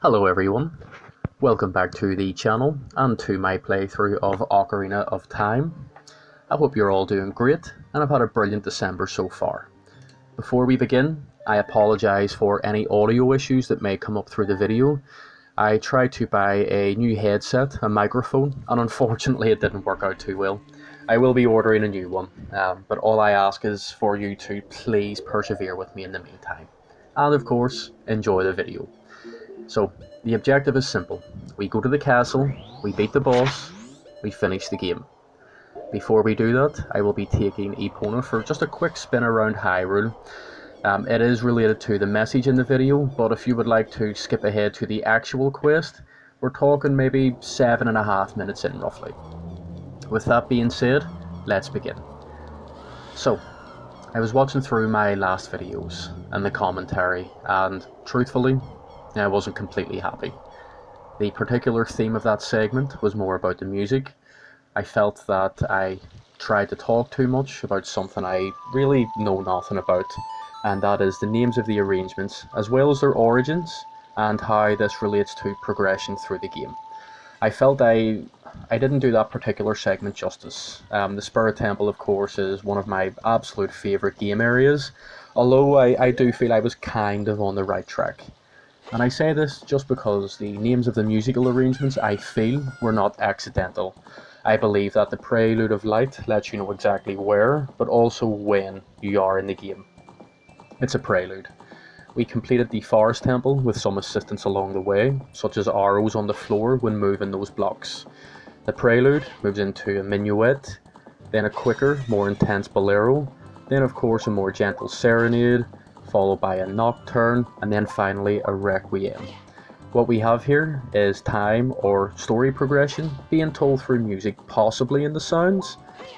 Hello everyone, welcome back to the channel and to my playthrough of Ocarina of Time. I hope you're all doing great and I've had a brilliant December so far. Before we begin, I apologise for any audio issues that may come up through the video. I tried to buy a new headset, a microphone, and unfortunately it didn't work out too well. I will be ordering a new one, but all I ask is for you to please persevere with me in the meantime. And of course, enjoy the video. So, the objective is simple. We go to the castle, we beat the boss, we finish the game. Before we do that, I will be taking Epona for just a quick spin around Hyrule. It is related to the message in the video, but if you would like to skip ahead to the actual quest, we're talking maybe 7.5 minutes in roughly. With that being said, let's begin. So, I was watching through my last videos and the commentary, and truthfully, I wasn't completely happy. The particular theme of that segment was more about the music. I felt that I tried to talk too much about something I really know nothing about, and that is the names of the arrangements, as well as their origins, and how this relates to progression through the game. I felt I didn't do that particular segment justice. The Spirit Temple, of course, is one of my absolute favourite game areas, although I do feel I was kind of on the right track. And I say this just because the names of the musical arrangements I feel were not accidental. I believe that the Prelude of Light lets you know exactly where, but also when you are in the game. It's a prelude. We completed the Forest Temple with some assistance along the way, such as arrows on the floor when moving those blocks. The Prelude moves into a minuet, then a quicker, more intense bolero, then of course a more gentle serenade, followed by a nocturne, and then finally a requiem. What we have here is time or story progression being told through music, possibly in the sounds,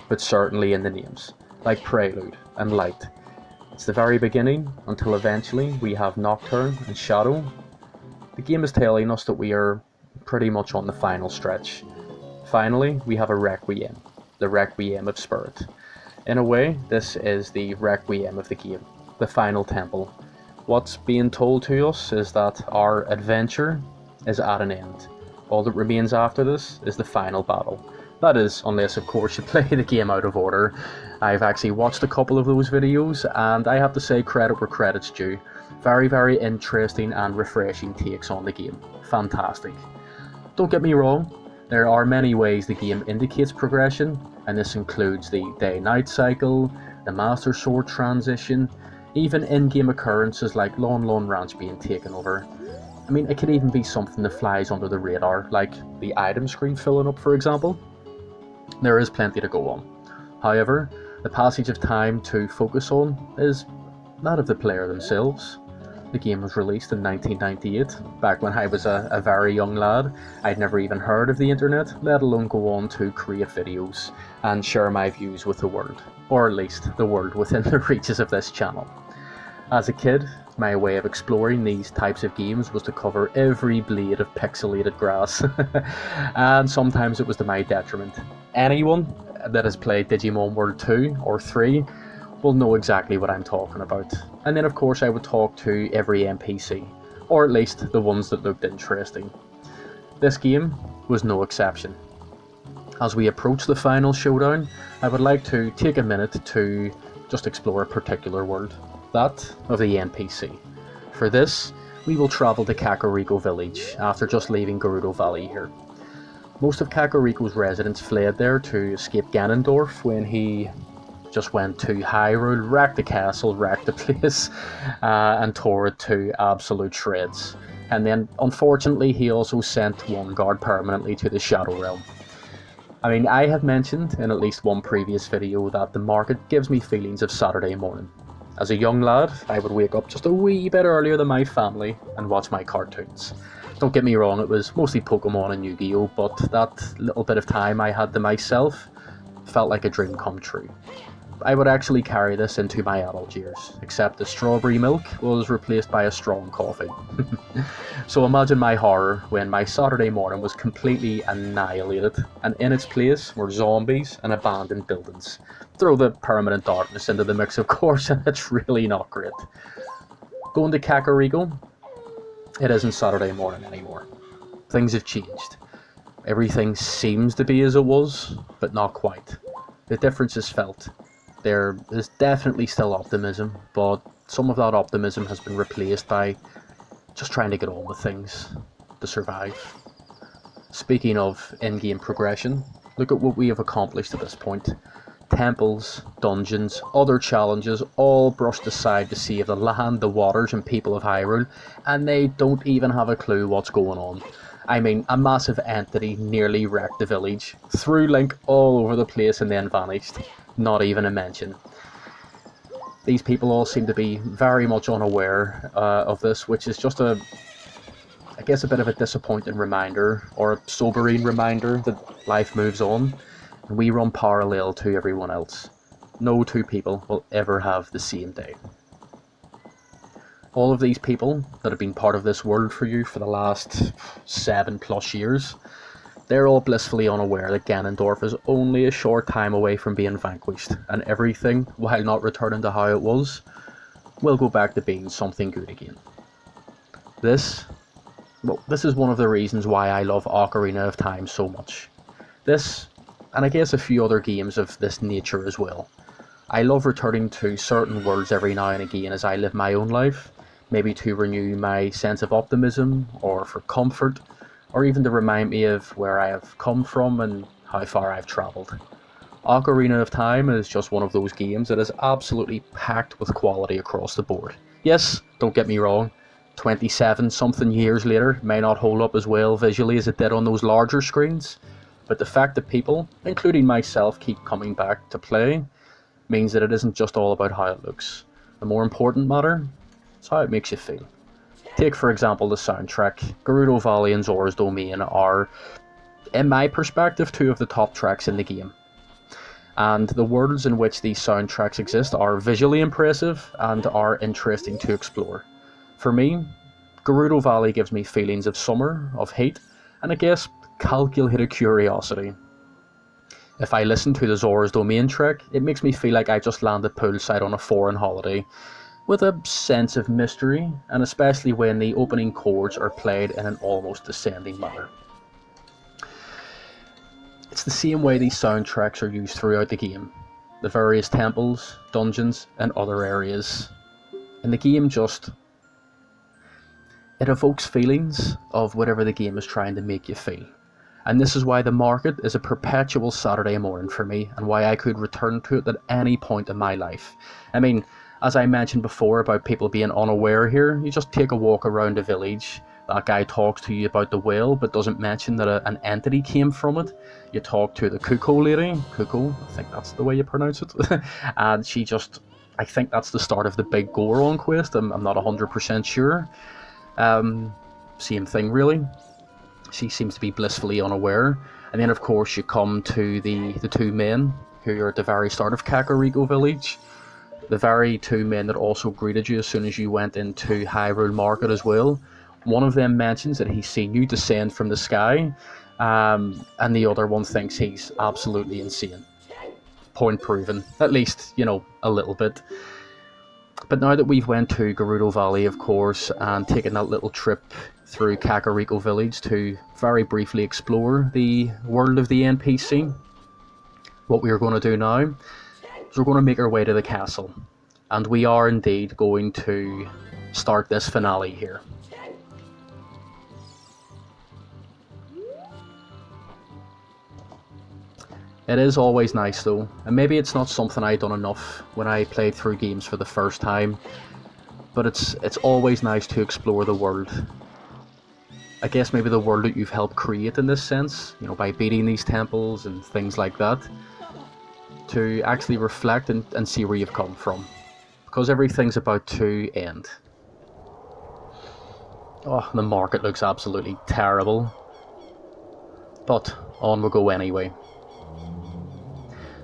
but certainly in the names, like Prelude and Light. It's the very beginning until eventually we have Nocturne and Shadow. The game is telling us that we are pretty much on the final stretch. Finally, we have a Requiem, the Requiem of Spirit. In a way, this is the Requiem of the game. The final temple. What's being told to us is that our adventure is at an end. All that remains after this is the final battle. That is, unless of course you play the game out of order. I've actually watched a couple of those videos and I have to say credit where credit's due. Very, very interesting and refreshing takes on the game. Fantastic. Don't get me wrong, there are many ways the game indicates progression, and this includes the day-night cycle, the Master Sword transition, even in-game occurrences like Lon Ranch being taken over. I mean, it could even be something that flies under the radar, like the item screen filling up, for example. There is plenty to go on. However, the passage of time to focus on is that of the player themselves. The game was released in 1998, back when I was a very young lad. I'd never even heard of the internet, let alone go on to create videos and share my views with the world, or at least the world within the reaches of this channel. As a kid, my way of exploring these types of games was to cover every blade of pixelated grass, and sometimes it was to my detriment. Anyone that has played Digimon World 2 or 3 will know exactly what I'm talking about. And then of course I would talk to every NPC, or at least the ones that looked interesting. This game was no exception. As we approach the final showdown, I would like to take a minute to just explore a particular world, that of the NPC. For this, we will travel to Kakariko Village after just leaving Gerudo Valley here. Most of Kakariko's residents fled there to escape Ganondorf when he just went to Hyrule, wrecked the castle, wrecked the place, and tore it to absolute shreds. And then, unfortunately, he also sent one guard permanently to the Shadow Realm. I mean, I have mentioned in at least one previous video that the market gives me feelings of Saturday morning. As a young lad, I would wake up just a wee bit earlier than my family and watch my cartoons. Don't get me wrong, it was mostly Pokemon and Yu-Gi-Oh, but that little bit of time I had to myself felt like a dream come true. I would actually carry this into my adult years, except the strawberry milk was replaced by a strong coffee. So imagine my horror when my Saturday morning was completely annihilated, and in its place were zombies and abandoned buildings. Throw the permanent darkness into the mix, of course, and it's really not great. Going to Kakariko, it isn't Saturday morning anymore. Things have changed. Everything seems to be as it was, but not quite. The difference is felt. There is definitely still optimism, but some of that optimism has been replaced by just trying to get on with things to survive. Speaking of in-game progression, look at what we have accomplished at this point. Temples, dungeons, other challenges, all brushed aside to save the land, the waters and people of Hyrule, and they don't even have a clue what's going on. I mean, a massive entity nearly wrecked the village, threw Link all over the place and then vanished. Not even a mention. These people all seem to be very much unaware of this, which is just I guess a bit of a disappointing reminder, or a sobering reminder, that life moves on, and we run parallel to everyone else. No two people will ever have the same day. All of these people that have been part of this world for you for the last 7+ years, they're all blissfully unaware that Ganondorf is only a short time away from being vanquished, and everything, while not returning to how it was, will go back to being something good again. This is one of the reasons why I love Ocarina of Time so much. This, and I guess a few other games of this nature as well. I love returning to certain worlds every now and again as I live my own life, maybe to renew my sense of optimism, or for comfort, or even to remind me of where I have come from and how far I've travelled. Ocarina of Time is just one of those games that is absolutely packed with quality across the board. Yes, don't get me wrong, 27 something years later may not hold up as well visually as it did on those larger screens, but the fact that people, including myself, keep coming back to play means that it isn't just all about how it looks. The more important matter is how it makes you feel. Take for example the soundtrack. Gerudo Valley and Zora's Domain are, in my perspective, two of the top tracks in the game. And the worlds in which these soundtracks exist are visually impressive and are interesting to explore. For me, Gerudo Valley gives me feelings of summer, of heat, and I guess calculated curiosity. If I listen to the Zora's Domain track, it makes me feel like I just landed poolside on a foreign holiday, with a sense of mystery, and especially when the opening chords are played in an almost descending manner. It's the same way these soundtracks are used throughout the game. The various temples, dungeons, and other areas. And the game it evokes feelings of whatever the game is trying to make you feel. And this is why the market is a perpetual Saturday morning for me, and why I could return to it at any point in my life. I mean, as I mentioned before about people being unaware here, you just take a walk around the village. That guy talks to you about the well, but doesn't mention that an entity came from it. You talk to the Cuckoo lady, Cuckoo, I think that's the way you pronounce it, and she just, I think that's the start of the big Goron quest, I'm not 100% sure. Same thing really. She seems to be blissfully unaware. And then of course you come to the two men who are at the very start of Kakariko Village. The very two men that also greeted you as soon as you went into Hyrule Market as well. One of them mentions that he's seen you descend from the sky, and the other one thinks he's absolutely insane. Point proven, at least, a little bit. But now that we've went to Gerudo Valley, of course, and taken that little trip through Kakariko Village to very briefly explore the world of the NPC, what we are going to do now is we're going to make our way to the castle. And we are indeed going to start this finale here. It is always nice though, and maybe it's not something I've done enough when I played through games for the first time, but it's always nice to explore the world. I guess maybe the world that you've helped create in this sense, by beating these temples and things like that, to actually reflect and see where you've come from. Because everything's about to end. Oh, the market looks absolutely terrible. But on we go anyway.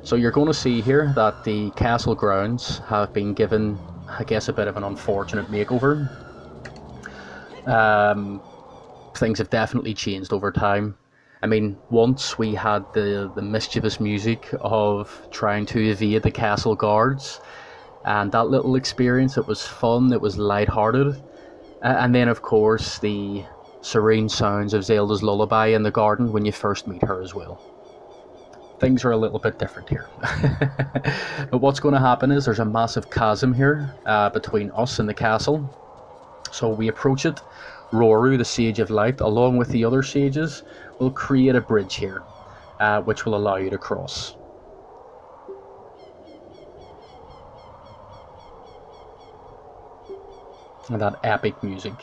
So you're going to see here that the castle grounds have been given, I guess, a bit of an unfortunate makeover. Things have definitely changed over time. I mean, once we had the mischievous music of trying to evade the castle guards, and that little experience, it was fun, it was lighthearted. And then of course the serene sounds of Zelda's lullaby in the garden when you first meet her as well. Things are a little bit different here. But what's going to happen is there's a massive chasm here between us and the castle. So we approach it. Roru, the Sage of Light, along with the other sages, will create a bridge here, which will allow you to cross. And that epic music.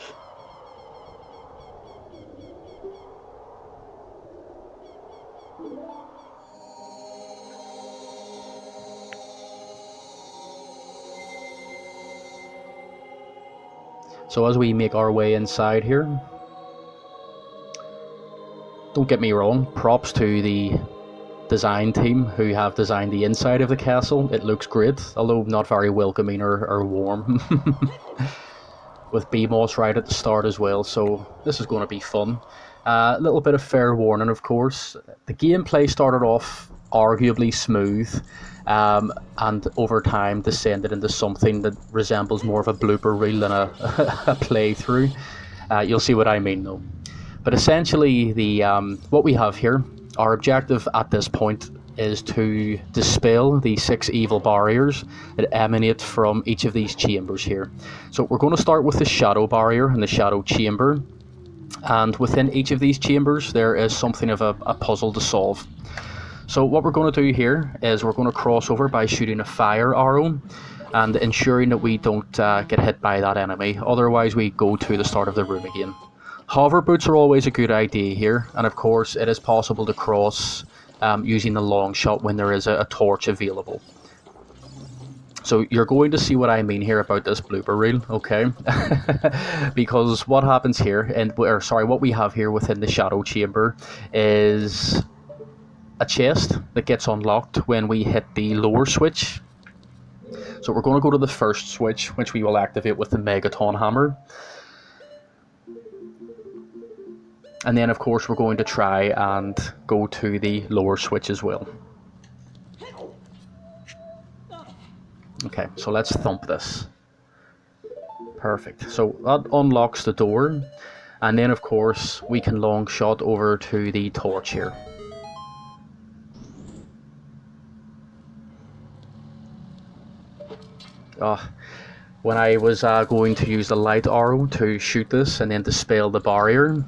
So as we make our way inside here, don't get me wrong, props to the design team who have designed the inside of the castle. It looks great, although not very welcoming or warm. With BMOS right at the start as well, so this is going to be fun. A little bit of fair warning, of course. The gameplay started off arguably smooth, and over time descended into something that resembles more of a blooper reel than a playthrough. You'll see what I mean though. But essentially, the what we have here, our objective at this point is to dispel the 6 evil barriers that emanate from each of these chambers here. So we're going to start with the shadow barrier and the shadow chamber, and within each of these chambers there is something of a puzzle to solve. So what we're going to do here is we're going to cross over by shooting a fire arrow and ensuring that we don't get hit by that enemy, otherwise we go to the start of the room again. Hover boots are always a good idea here, and of course it is possible to cross using the long shot when there is a torch available. So you're going to see what I mean here about this blooper reel, okay? Because what happens here, what we have here within the shadow chamber is a chest that gets unlocked when we hit the lower switch. So we're going to go to the first switch, which we will activate with the Megaton hammer. And then of course we're going to try and go to the lower switch as well. Okay, so let's thump this. Perfect. So that unlocks the door, and then of course we can long shot over to the torch here. When I was going to use the light arrow to shoot this and then dispel the barrier,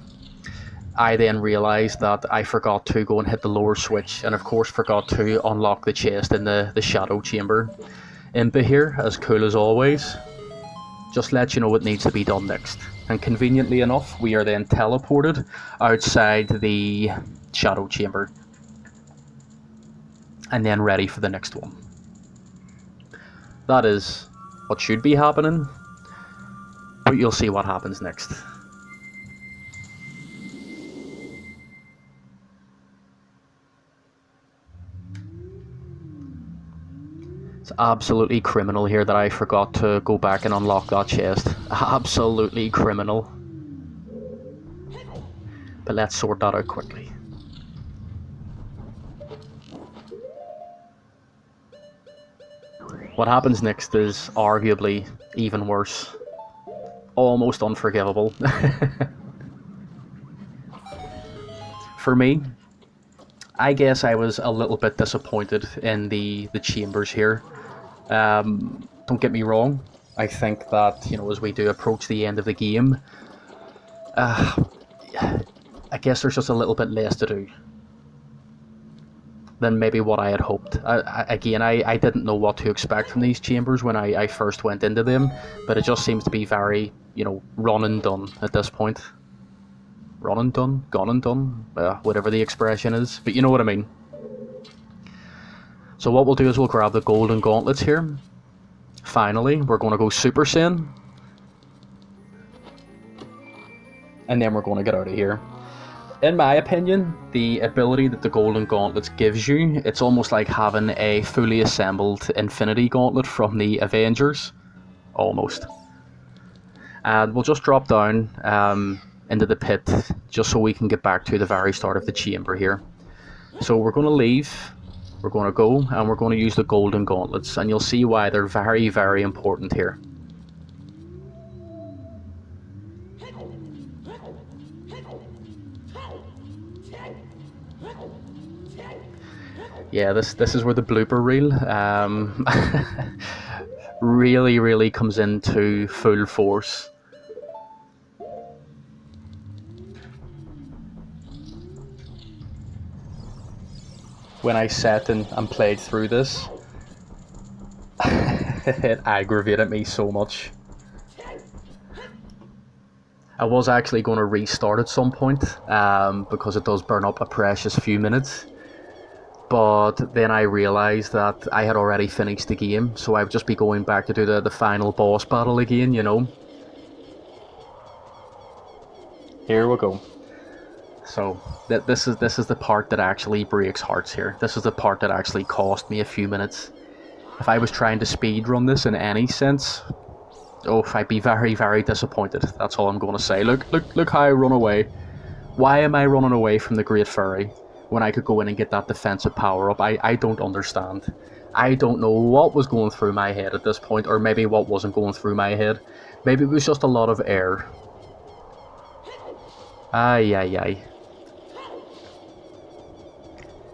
I then realised that I forgot to go and hit the lower switch, and of course forgot to unlock the chest in the shadow chamber. Impa here, as cool as always, just let you know what needs to be done next. And conveniently enough, we are then teleported outside the shadow chamber. And then ready for the next one. That is what should be happening, but you'll see what happens next. It's absolutely criminal here that I forgot to go back and unlock that chest. Absolutely criminal. But let's sort that out quickly. What happens next is arguably even worse. Almost unforgivable. For me, I guess I was a little bit disappointed in the chambers here. Don't get me wrong, I think that, you know, as we do approach the end of the game, I guess there's just a little bit less to do than maybe what I had hoped. I didn't know what to expect from these chambers when I first went into them, but it just seems to be very, you know, run and done at this point. Run and done? Gone and done? Whatever the expression is, but you know what I mean. So what we'll do is we'll grab the golden gauntlets here. Finally, we're going to go Super Saiyan. And then we're going to get out of here. In my opinion, the ability that the golden gauntlets gives you, it's almost like having a fully assembled Infinity Gauntlet from the Avengers. Almost. And we'll just drop down into the pit just so we can get back to the very start of the chamber here. So we're going to leave, we're going to go, and we're going to use the golden gauntlets, and you'll see why they're very, very important here. Yeah, this is where the blooper reel really comes into full force. When I sat and played through this, it aggravated me so much. I was actually going to restart at some point, because it does burn up a precious few minutes. But then I realised that I had already finished the game, so I would just be going back to do the final boss battle again, you know. Here we go. So this is the part that actually breaks hearts here. This is the part that actually cost me a few minutes. If I was trying to speedrun this in any sense, oh, I'd be very disappointed. That's all I'm going to say. Look how I run away. Why am I running away from the Great Fairy when I could go in and get that defensive power up? I don't understand. I don't know what was going through my head at this point, or maybe what wasn't going through my head. Maybe it was just a lot of air. Ay.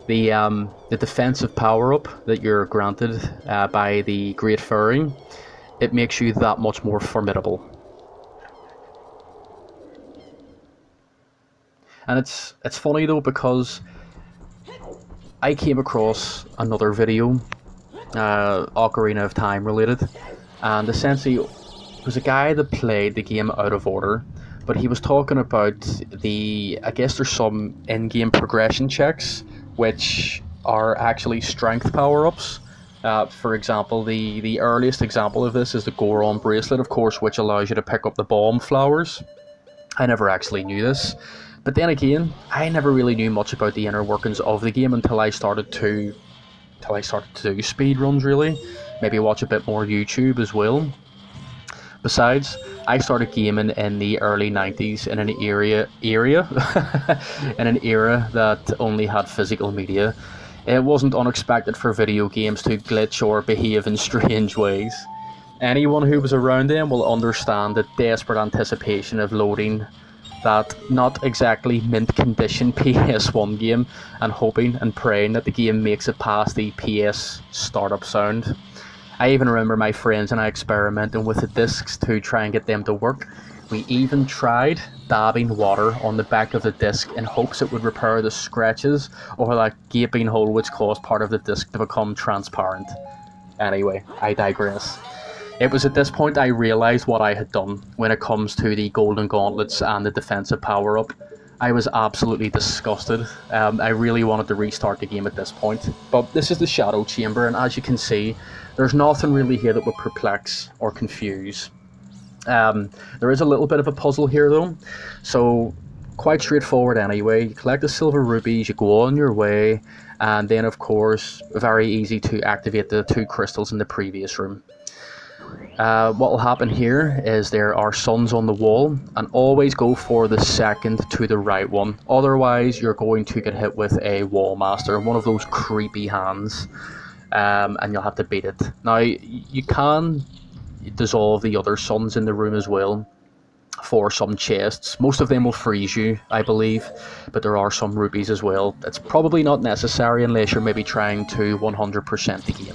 The defensive power-up that you're granted by the Great Fairy, it makes you that much more formidable. And it's funny though, because I came across another video, Ocarina of Time related, and essentially it was a guy that played the game out of order, but he was talking about I guess there's some in-game progression checks which are actually strength power-ups. For example, the earliest example of this is the Goron bracelet, of course, which allows you to pick up the bomb flowers. I never actually knew this, but then again, I never really knew much about the inner workings of the game until I started to do speedruns, really. Maybe watch a bit more YouTube as well. Besides, I started gaming in the early 90s in an era in an era that only had physical media. It wasn't unexpected for video games to glitch or behave in strange ways. Anyone who was around then will understand the desperate anticipation of loading that not exactly mint condition PS1 game and hoping and praying that the game makes it past the PS startup sound. I even remember my friends and I experimenting with the discs to try and get them to work. We even tried dabbing water on the back of the disc in hopes it would repair the scratches or that gaping hole which caused part of the disc to become transparent. Anyway, I digress. It was at this point I realised what I had done when it comes to the golden gauntlets and the defensive power-up. I was absolutely disgusted. I really wanted to restart the game at this point. But this is the Shadow Chamber, and as you can see, there's nothing really here that would perplex or confuse. There is a little bit of a puzzle here though, so quite straightforward anyway. You collect the silver rubies, you go on your way, and then of course, very easy to activate the 2 crystals in the previous room. What will happen here is there are suns on the wall, and always go for the second to the right one, otherwise you're going to get hit with a wall master, one of those creepy hands, and you'll have to beat it. Now you can dissolve the other suns in the room as well for some chests. Most of them will freeze you, I believe, but there are some rubies as well. It's probably not necessary unless you're maybe trying to 100% the game.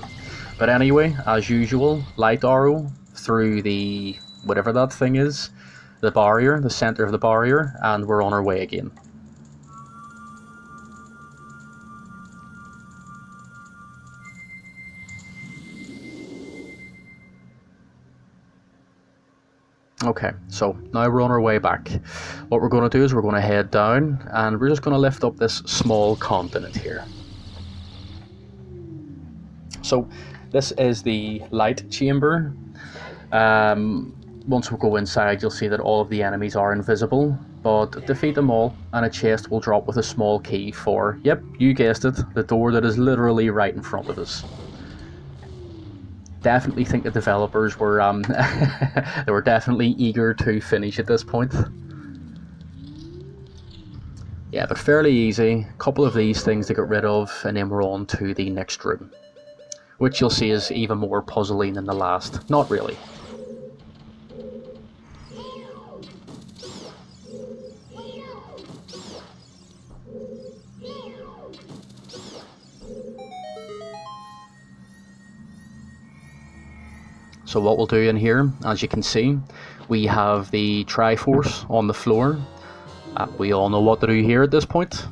But anyway, as usual, light arrow through the whatever that thing is, the barrier, the center of the barrier, and we're on our way again. Okay, so now we're on our way back. What we're going to do is we're going to head down, and we're just going to lift up this small continent here. So this is the light chamber. Once we go inside, you'll see that all of the enemies are invisible, but defeat them all and a chest will drop with a small key for, yep, you guessed it, the door that is literally right in front of us. Definitely think the developers were they were definitely eager to finish at this point. Yeah, but fairly easy. A couple of these things to get rid of, and then we're on to the next room, which you'll see is even more puzzling than the last. Not really. So what we'll do in here, as you can see, we have the Triforce on the floor. We all know what to do here at this point.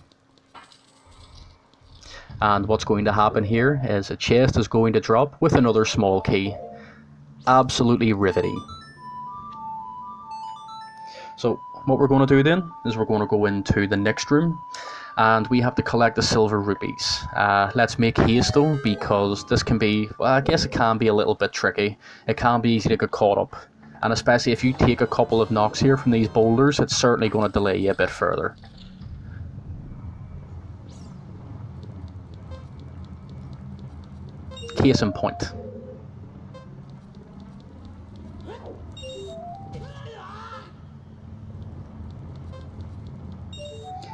And what's going to happen here is a chest is going to drop with another small key. Absolutely riveting. So what we're going to do then is we're going to go into the next room, and we have to collect the silver rupees. Let's make haste though, because this can be, well, I guess it can be a little bit tricky. It can be easy to get caught up, and especially if you take a couple of knocks here from these boulders, it's certainly going to delay you a bit further. Case in point.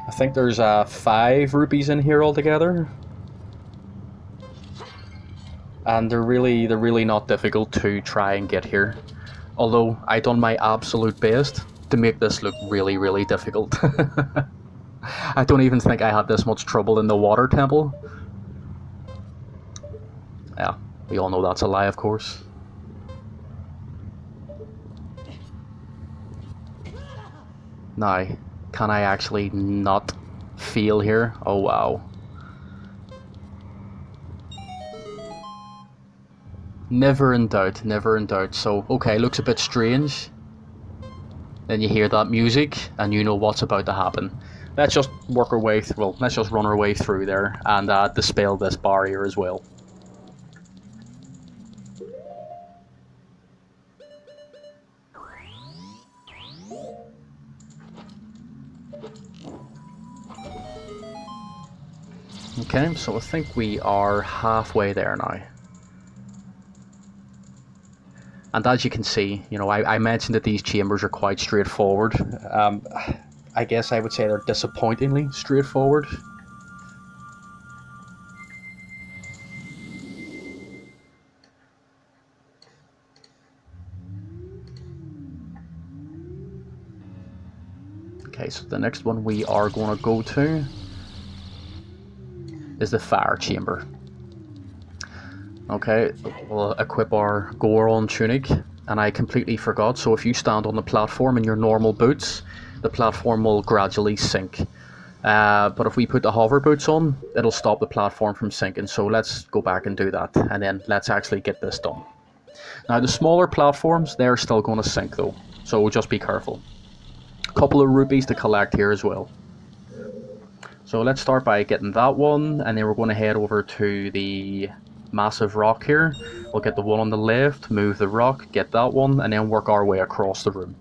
I think there's 5 rupees in here altogether, and they're really not difficult to try and get here. Although I done my absolute best to make this look really difficult. I don't even think I had this much trouble in the water temple. Yeah, we all know that's a lie, of course. Now, can I actually not feel here? Oh wow. Never in doubt, never in doubt. So, okay, looks a bit strange. Then you hear that music, and you know what's about to happen. Let's just work our way through, well, let's just run our way through there and dispel this barrier as well. Okay, so I think we are halfway there now. And as you can see, you know, I mentioned that these chambers are quite straightforward. I guess I would say they're disappointingly straightforward. Okay, so the next one we are going to go to is the fire chamber. Okay, we'll equip our Goron tunic, and I completely forgot, so if you stand on the platform in your normal boots, the platform will gradually sink. But if we put the hover boots on, it'll stop the platform from sinking, so let's go back and do that, and then let's actually get this done. Now the smaller platforms, they're still going to sink though, so just be careful. A couple of rupees to collect here as well. So let's start by getting that one, and then we're going to head over to the massive rock here. We'll get the one on the left, move the rock, get that one, and then work our way across the room.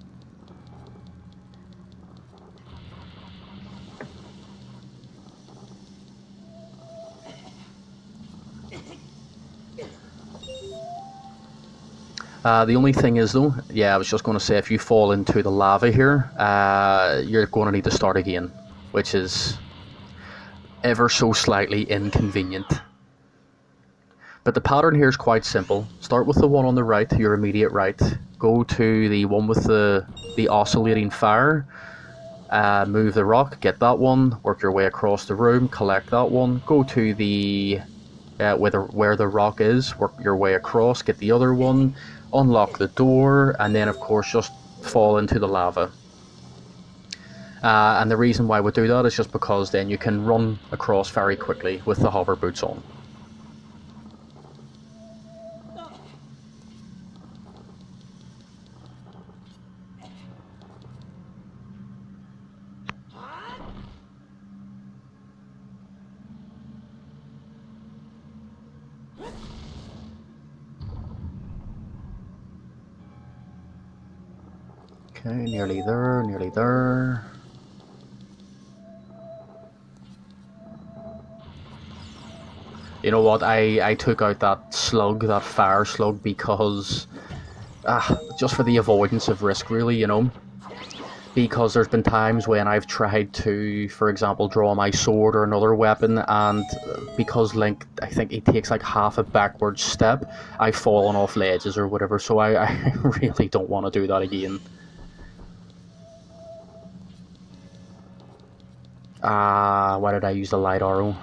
The only thing is though, yeah, I was just going to say, if you fall into the lava here, you're going to need to start again, which is ever so slightly inconvenient. But the pattern here is quite simple. Start with the one on the right, your immediate right. Go to the one with the oscillating fire. Move the rock, get that one. Work your way across the room, collect that one. Go to the where the rock is. Work your way across, get the other one. Unlock the door, and then of course just fall into the lava. And the reason why we do that is just because then you can run across very quickly with the hover boots on. Okay, nearly there, nearly there. You know what, I took out that slug, that fire slug, because just for the avoidance of risk really, you know. Because there's been times when I've tried to, for example, draw my sword or another weapon, and because Link, I think he takes like half a backward step, I've fallen off ledges or whatever, so I really don't want to do that again. Why did I use the light arrow?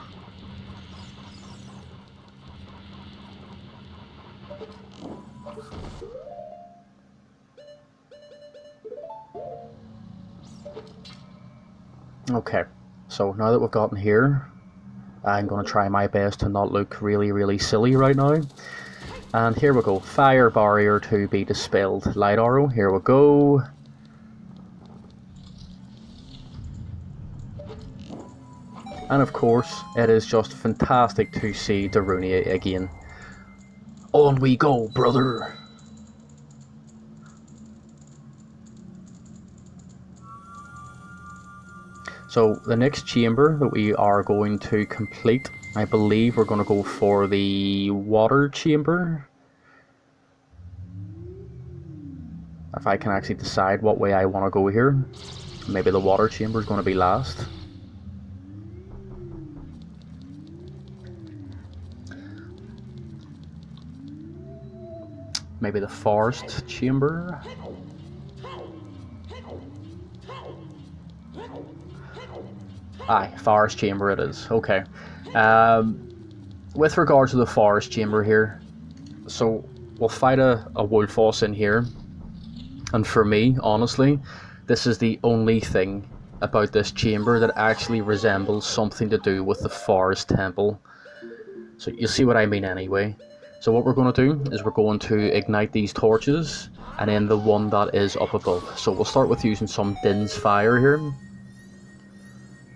Okay, so now that we've gotten here, I'm going to try my best to not look really silly right now. And here we go, fire barrier to be dispelled. Light arrow, here we go. And of course, it is just fantastic to see Darunia again. On we go, brother! So the next chamber that we are going to complete, I believe we're going to go for the water chamber. If I can actually decide what way I want to go here. Maybe the water chamber is going to be last. Maybe the forest chamber. Aye, forest chamber it is. Okay. With regards to the forest chamber here, so we'll fight a Wolfos in here. And for me, honestly, this is the only thing about this chamber that actually resembles something to do with the forest temple. So you'll see what I mean anyway. So what we're going to do is we're going to ignite these torches, and then the one that is up above. So we'll start with using some Din's fire here.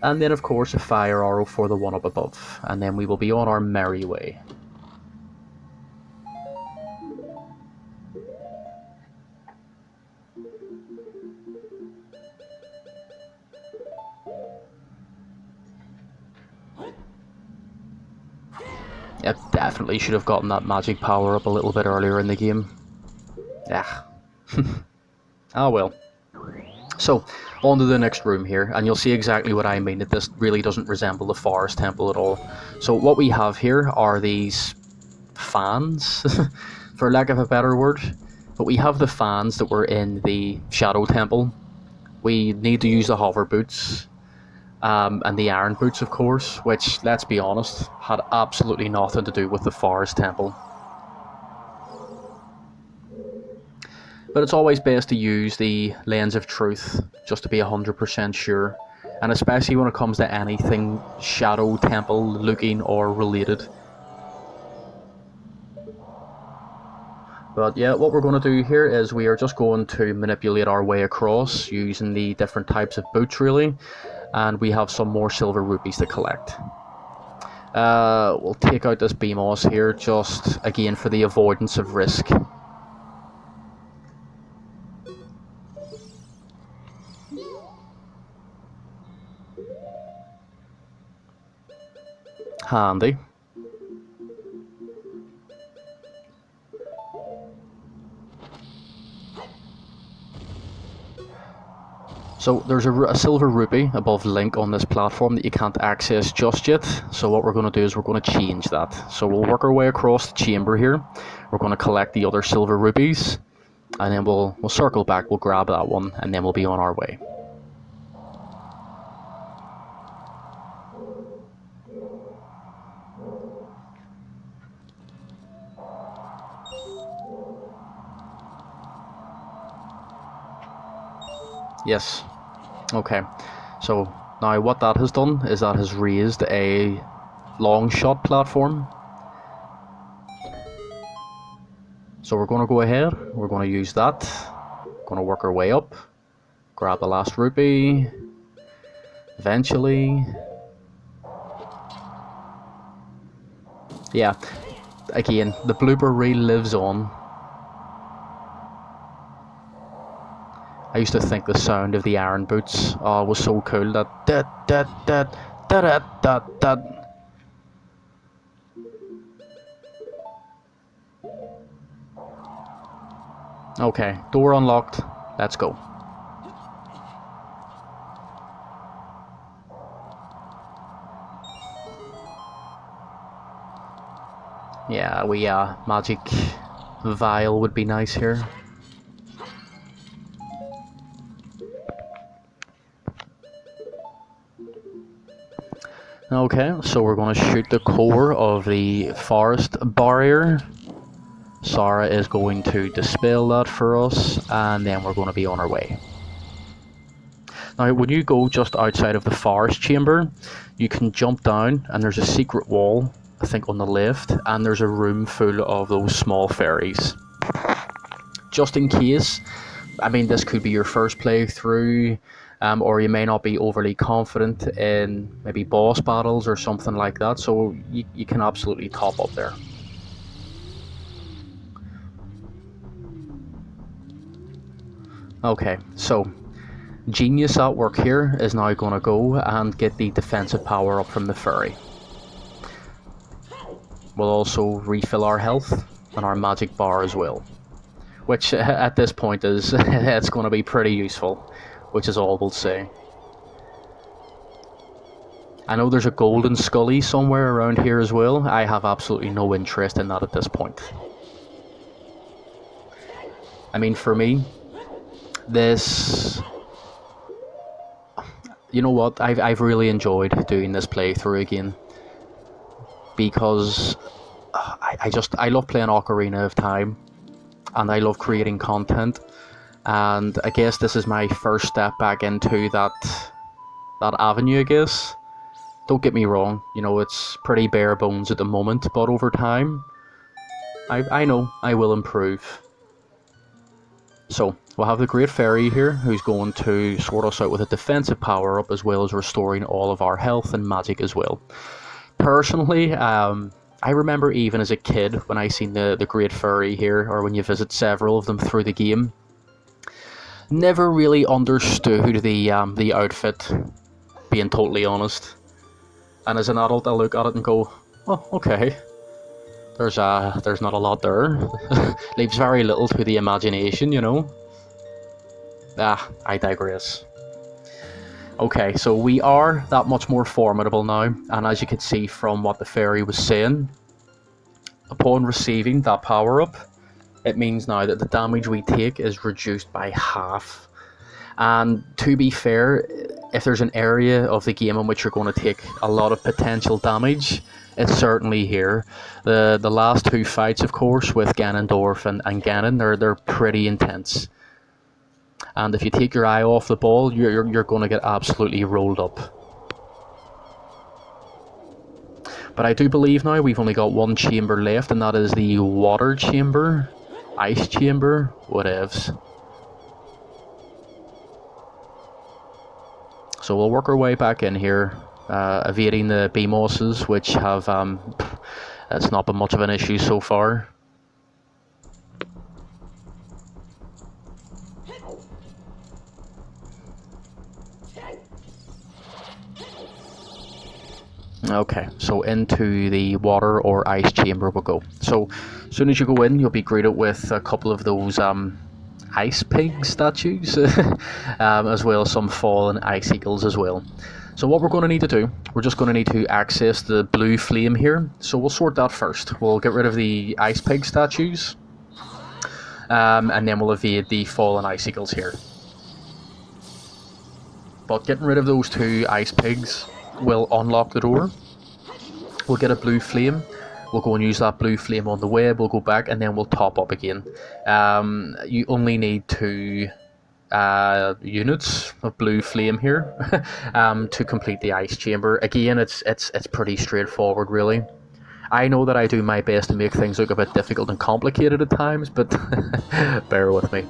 And then of course a fire arrow for the one up above. And then we will be on our merry way. I definitely should have gotten that magic power up a little bit earlier in the game. Yeah. Ah well. So, on to the next room here, and you'll see exactly what I mean, that this really doesn't resemble the forest temple at all. So what we have here are these fans, for lack of a better word. But we have the fans that were in the Shadow Temple. We need to use the hover boots. And the iron boots, of course, which, let's be honest, had absolutely nothing to do with the forest temple. But it's always best to use the lens of truth, just to be 100% sure, and especially when it comes to anything Shadow Temple looking or related. But yeah, what we're going to do here is we are just going to manipulate our way across using the different types of boots really. And we have some more silver rupees to collect. We'll take out this BMOS here, just again for the avoidance of risk. Handy. So there's a silver rupee above Link on this platform that you can't access just yet. So what we're going to do is we're going to change that. So we'll work our way across the chamber here. We're going to collect the other silver rupees, and then we'll circle back, we'll grab that one, and then we'll be on our way. Yes. Okay. So now what that has done is that has raised a long shot platform. So we're going to go ahead, we're going to use that, going to work our way up, grab the last rupee, eventually. Yeah, again, the blooper reel lives on. I used to think the sound of the iron boots was so cool, that da-da-da-da-da-da-da. Okay, door unlocked, let's go. Yeah, magic vial would be nice here. Okay, so we're going to shoot the core of the forest barrier. Sarah is going to dispel that for us, and then we're going to be on our way. Now, when you go just outside of the forest chamber, you can jump down, and there's a secret wall, I think, on the left, and there's a room full of those small fairies. Just in case, I mean, this could be your first playthrough, or you may not be overly confident in maybe boss battles or something like that, so you can absolutely top up there. Okay, so Genius at work here is now going to go and get the defensive power up from the fairy. We'll also refill our health and our magic bar as well, which at this point is it's going to be pretty useful, which is all we'll say. I know there's a golden Scully somewhere around here as well. I have absolutely no interest in that at this point. I mean, for me, this... You know what, I've really enjoyed doing this playthrough again, because I love playing Ocarina of Time, and I love creating content, and I guess this is my first step back into that avenue, I guess. Don't get me wrong, you know, it's pretty bare bones at the moment, but over time, I know I will improve. So, we'll have the Great Fairy here, who's going to sort us out with a defensive power-up, as well as restoring all of our health and magic as well. Personally, I remember even as a kid, when I seen the Great Fairy here, or when you visit several of them through the game, never really understood the outfit, being totally honest. And as an adult, I look at it and go, oh, okay. There's not a lot there. Leaves very little to the imagination, you know. I digress. Okay, so we are that much more formidable now, and as you can see from what the fairy was saying, upon receiving that power-up, it means now that the damage we take is reduced by half. And to be fair, if there's an area of the game in which you're going to take a lot of potential damage, it's certainly here. The last two fights, of course, with Ganondorf and Ganon, they're pretty intense. And if you take your eye off the ball, you're going to get absolutely rolled up. But I do believe now we've only got one chamber left, and that is the water chamber, ice chamber, whatevs. So we'll work our way back in here, evading the B-mosses, which have, it's not been much of an issue so far. Okay, so into the water or ice chamber we'll go. So, as soon as you go in, you'll be greeted with a couple of those ice pig statues, as well as some fallen icicles as well. So what we're going to need to do, we're just going to need to access the blue flame here. So we'll sort that first. We'll get rid of the ice pig statues, and then we'll evade the fallen icicles here. But getting rid of those two ice pigs will unlock the door. We'll get a blue flame. We'll go and use that blue flame on the web. We'll go back and then we'll top up again. You only need 2 units of blue flame here to complete the ice chamber. Again, it's pretty straightforward, really. I know that I do my best to make things look a bit difficult and complicated at times, but bear with me.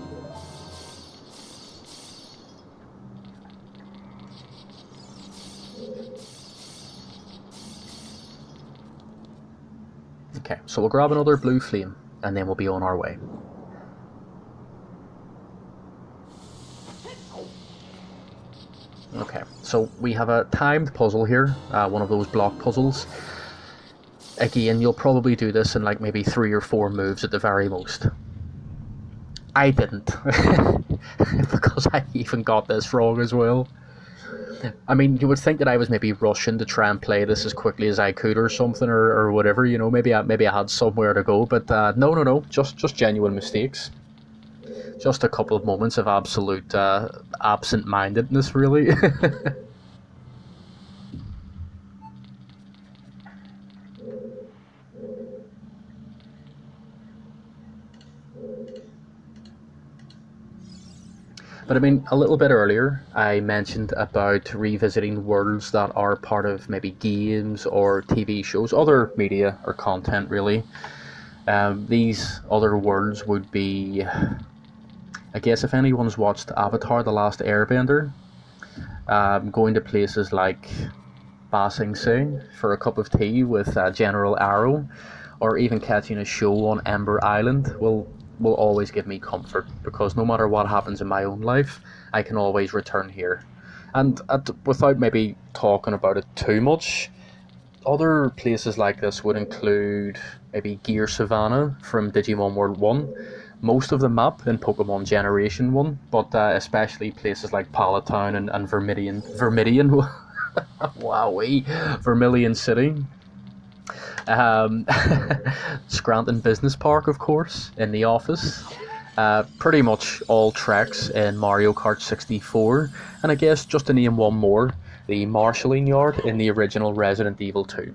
Okay, so we'll grab another blue flame, and then we'll be on our way. Okay, so we have a timed puzzle here, one of those block puzzles. Again, you'll probably do this in like maybe 3 or 4 moves at the very most. I didn't, because I even got this wrong as well. I mean, you would think that I was maybe rushing to try and play this as quickly as I could or something, or whatever, you know, maybe I had somewhere to go, but no, just genuine mistakes. Just a couple of moments of absolute absent-mindedness, really. But I mean, a little bit earlier, I mentioned about revisiting worlds that are part of maybe games or TV shows, other media or content, really. These other worlds would be, I guess, if anyone's watched Avatar: The Last Airbender, going to places like Ba Sing Se for a cup of tea with General Arrow, or even catching a show on Ember Island will always give me comfort, because no matter what happens in my own life, I can always return here. And without maybe talking about it too much, other places like this would include maybe Gear Savannah from Digimon World 1, most of the map in Pokemon Generation 1, but especially places like Palatown and Vermilion, wowee, Vermilion City. Um, Scranton Business Park, of course, in the office. Pretty much all tracks in Mario Kart 64, and I guess just to name one more, the marshalling yard in the original Resident Evil 2.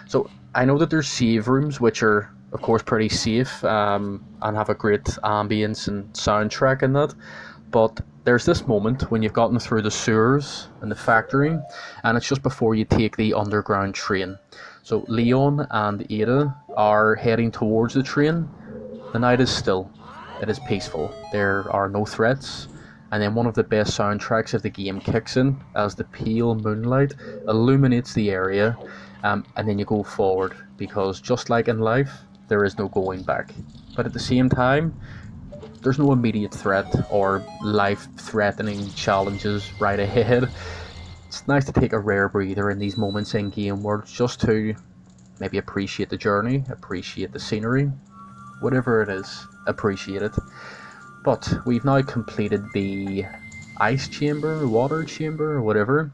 So I know that there's save rooms, which are of course pretty safe, and have a great ambience and soundtrack in that, but there's this moment when you've gotten through the sewers and the factory, and it's just before you take the underground train. So Leon and Ada are heading towards the train. The night is still. It is peaceful. There are no threats. And then one of the best soundtracks of the game kicks in as the pale moonlight illuminates the area, and then you go forward, because just like in life, there is no going back. But at the same time, there's no immediate threat or life-threatening challenges right ahead. It's nice to take a rare breather in these moments in game worlds, just to maybe appreciate the journey, appreciate the scenery, whatever it is, appreciate it. But we've now completed the ice chamber, water chamber, or whatever.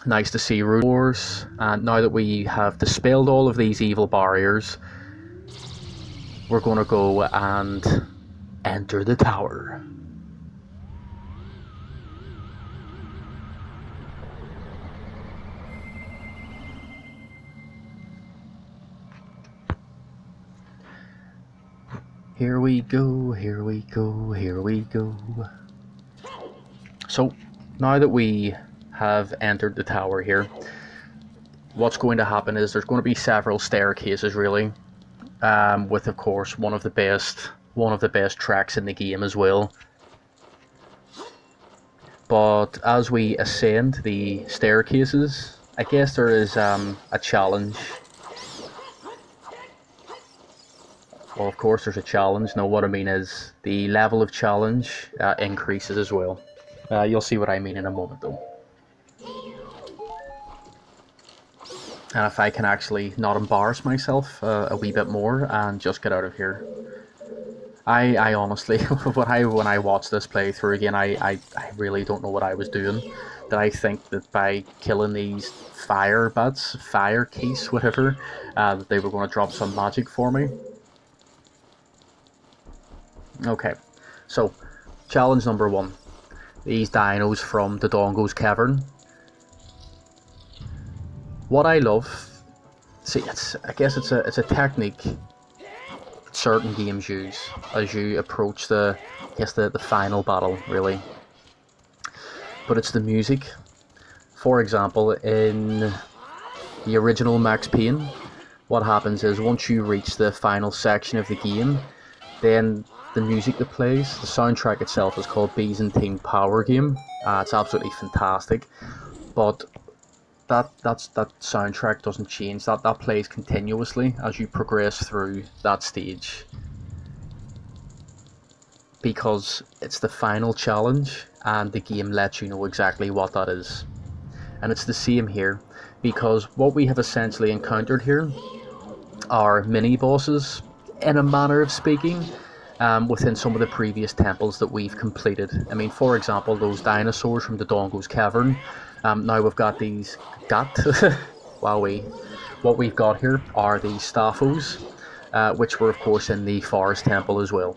Nice to see root doors, and now that we have dispelled all of these evil barriers, we're going to go and enter the tower. Here we go, here we go, here we go. So, now that we have entered the tower here, what's going to happen is there's going to be several staircases, really, with of course one of the best tracks in the game as well. But as we ascend the staircases, I guess there is a challenge. Well, of course there's a challenge. No, what I mean is the level of challenge increases as well. You'll see what I mean in a moment, though. And if I can actually not embarrass myself a wee bit more and just get out of here. I honestly, when I watch this playthrough again, I really don't know what I was doing. Did I think that by killing these fire bats, fire keys, whatever, that they were going to drop some magic for me? Okay, so challenge number 1. These dinos from the Dongo's Cavern. What I love, see, I guess it's a technique that certain games use as you approach the final battle, really. But it's the music. For example, in the original Max Payne, what happens is once you reach the final section of the game, then the music that plays, the soundtrack itself, is called Byzantine Power Game. It's absolutely fantastic, but that soundtrack doesn't change. That plays continuously as you progress through that stage, because it's the final challenge and the game lets you know exactly what that is. And it's the same here, because what we have essentially encountered here are mini bosses, in a manner of speaking, within some of the previous temples that we've completed. I mean, for example, those dinosaurs from the Dongo's Cavern. Now we've got these wowee. What we've got here are the Staphos, which were of course in the Forest Temple as well.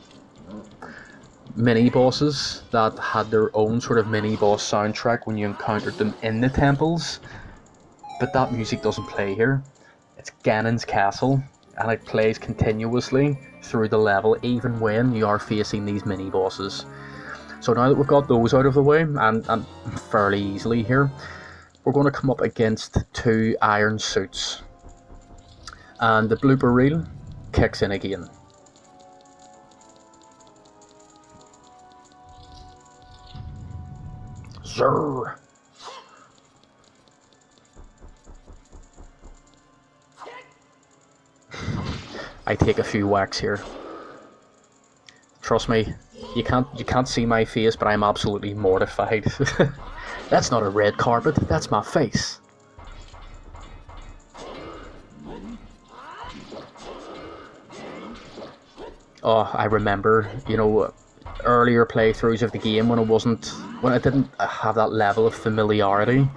Mini bosses that had their own sort of mini boss soundtrack when you encountered them in the temples, but that music doesn't play here. It's Ganon's castle, and it plays continuously through the level, even when you are facing these mini bosses. So now that we've got those out of the way, and fairly easily here, we're going to come up against 2 iron suits. And the blooper reel kicks in again. Zerr! I take a few whacks here. Trust me, you can't see my face, but I'm absolutely mortified. That's not a red carpet, that's my face. Oh, I remember, you know, earlier playthroughs of the game when I didn't have that level of familiarity,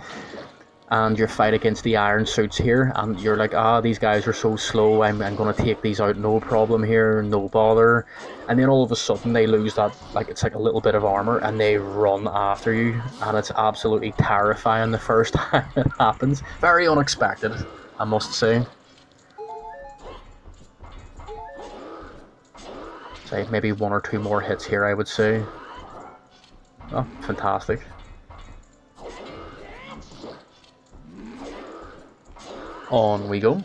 and your fight against the iron suits here, and you're like, these guys are so slow, I'm going to take these out no problem here, no bother. And then all of a sudden they lose that, like, it's like a little bit of armor, and they run after you, and it's absolutely terrifying the first time it happens. Very unexpected, I must say. So maybe 1 or 2 more hits here, I would say. Oh, fantastic. On we go.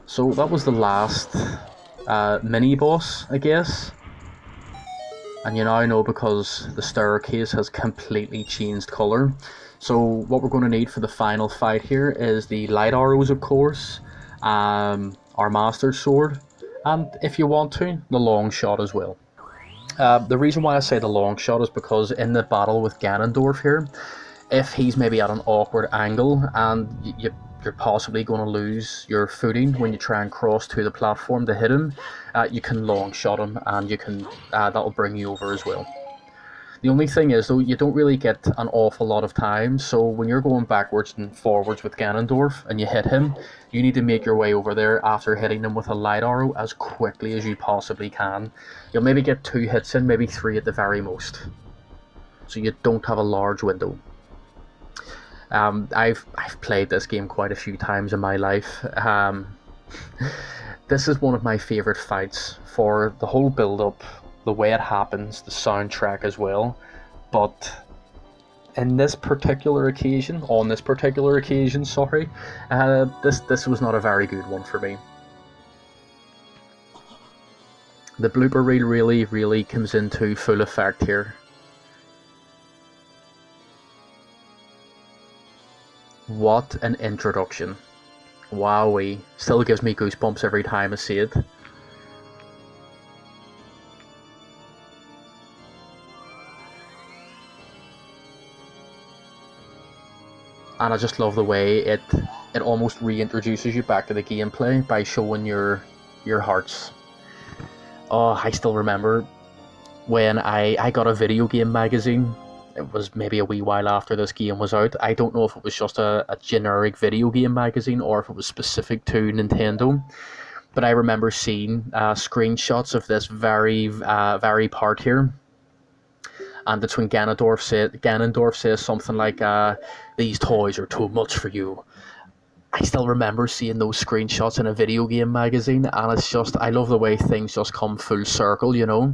So that was the last mini-boss, I guess. And you now know because the staircase has completely changed colour. So what we're going to need for the final fight here is the light arrows, of course, our master sword, and if you want to, the long shot as well. The reason why I say the long shot is because in the battle with Ganondorf here, if he's maybe at an awkward angle and you're possibly going to lose your footing when you try and cross to the platform to hit him, you can long shot him, and you can that'll bring you over as well. The only thing is, though, you don't really get an awful lot of time, so when you're going backwards and forwards with Ganondorf and you hit him, you need to make your way over there after hitting him with a light arrow as quickly as you possibly can. You'll maybe get 2 hits in, maybe 3 at the very most, so you don't have a large window. I've played this game quite a few times in my life. This is one of my favourite fights for the whole build-up, the way it happens, the soundtrack as well. But on this particular occasion, sorry, this was not a very good one for me. The blooper reel really comes into full effect here. What an introduction. Wowee. Still gives me goosebumps every time I see it. And I just love the way it almost reintroduces you back to the gameplay by showing your hearts. Oh, I still remember when I got a video game magazine. It was maybe a wee while after this game was out. I don't know if it was just a generic video game magazine or if it was specific to Nintendo. But I remember seeing screenshots of this very part here. And it's when Ganondorf says something like, "These toys are too much for you." I still remember seeing those screenshots in a video game magazine, and it's just, I love the way things just come full circle, you know.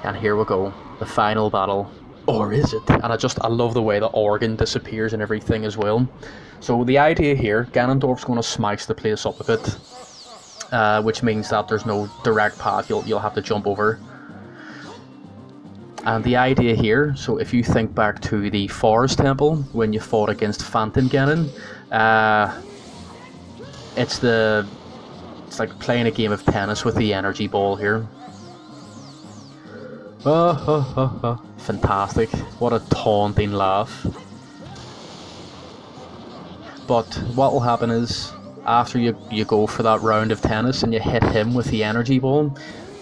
And here we go, the final battle. Or is it? And I love the way the organ disappears and everything as well. So the idea here, Ganondorf's going to smash the place up a bit, which means that there's no direct path you'll have to jump over. And the idea here, so if you think back to the Forest Temple when you fought against Phantom Ganon, it's like playing a game of tennis with the energy ball here. Fantastic. What a taunting laugh. But what will happen is, after you go for that round of tennis and you hit him with the energy ball,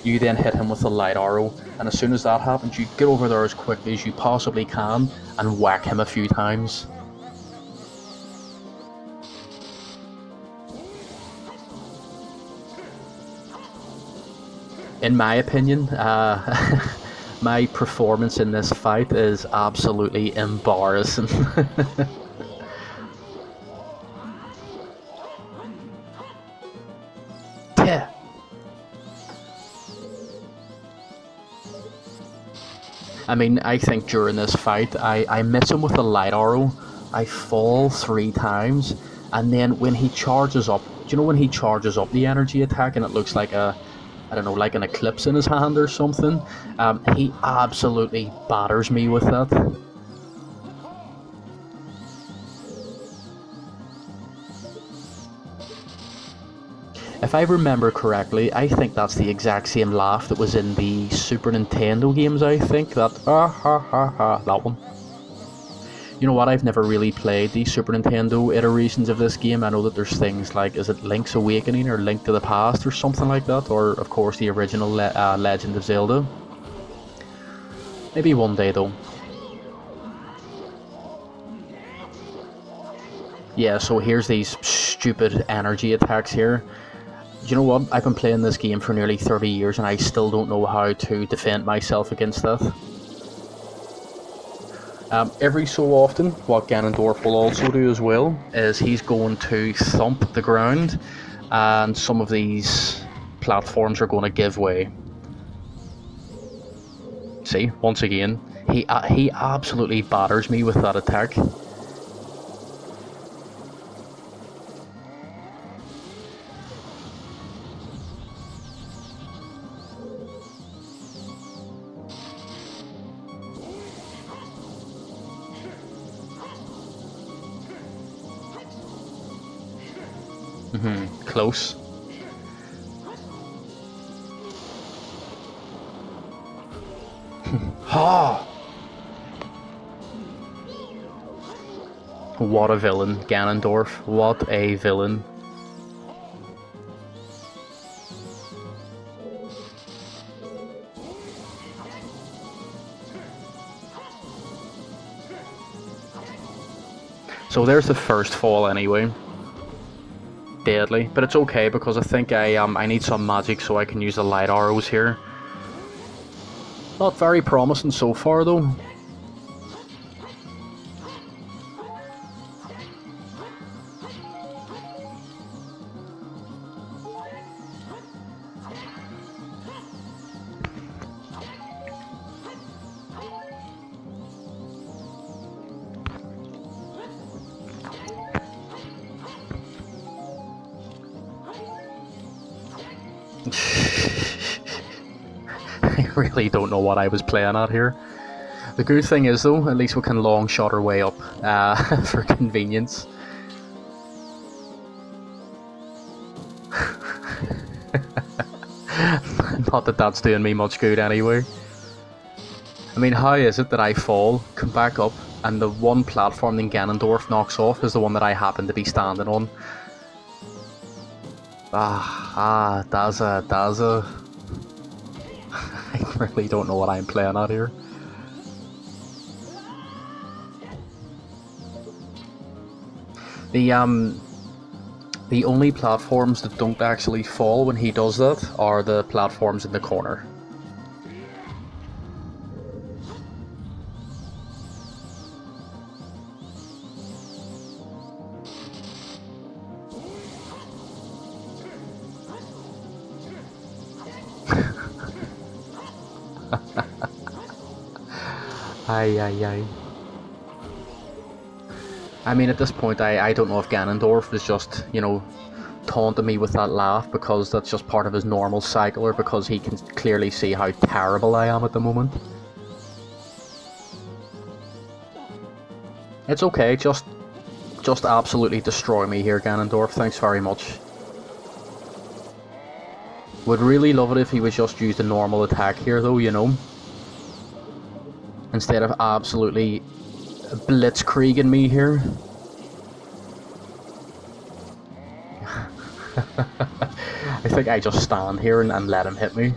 you then hit him with the light arrow, and as soon as that happens, you get over there as quickly as you possibly can and whack him a few times. In my opinion, my performance in this fight is absolutely embarrassing. I mean, I think during this fight, I miss him with the light arrow. I fall 3 times, and then when he charges up, do you know when he charges up the energy attack and it looks like a, I don't know, like an eclipse in his hand or something? He absolutely batters me with that. If I remember correctly, I think that's the exact same laugh that was in the Super Nintendo games, I think. That, ah ha ha ha, that one. You know what, I've never really played the Super Nintendo iterations of this game. I know that there's things like, is it Link's Awakening or Link to the Past or something like that? Or, of course, the original Legend of Zelda. Maybe one day, though. Yeah, so here's these stupid energy attacks here. You know what? I've been playing this game for nearly 30 years and I still don't know how to defend myself against that. Every so often, what Ganondorf will also do as well is he's going to thump the ground and some of these platforms are going to give way. See, once again, he absolutely batters me with that attack. Close. Ha! What a villain, Ganondorf. What a villain. So there's the first fall anyway. Deadly, but it's okay because I think I need some magic so I can use the light arrows here. Not very promising so far though. I really don't know what I was playing at here. The good thing is though, at least we can long shot our way up for convenience. Not that that's doing me much good anyway. I mean, how is it that I fall, come back up, and the one platform that Ganondorf knocks off is the one that I happen to be standing on? Daza. I really don't know what I'm playing at here. The only platforms that don't actually fall when he does that are the platforms in the corner. Aye. I mean, at this point, I don't know if Ganondorf is just, you know, taunting me with that laugh because that's just part of his normal cycle, or because he can clearly see how terrible I am at the moment. It's okay, just absolutely destroy me here, Ganondorf, thanks very much. Would really love it if he would just use the normal attack here though, you know. Instead of absolutely blitzkrieging me here. I think I just stand here and let him hit me.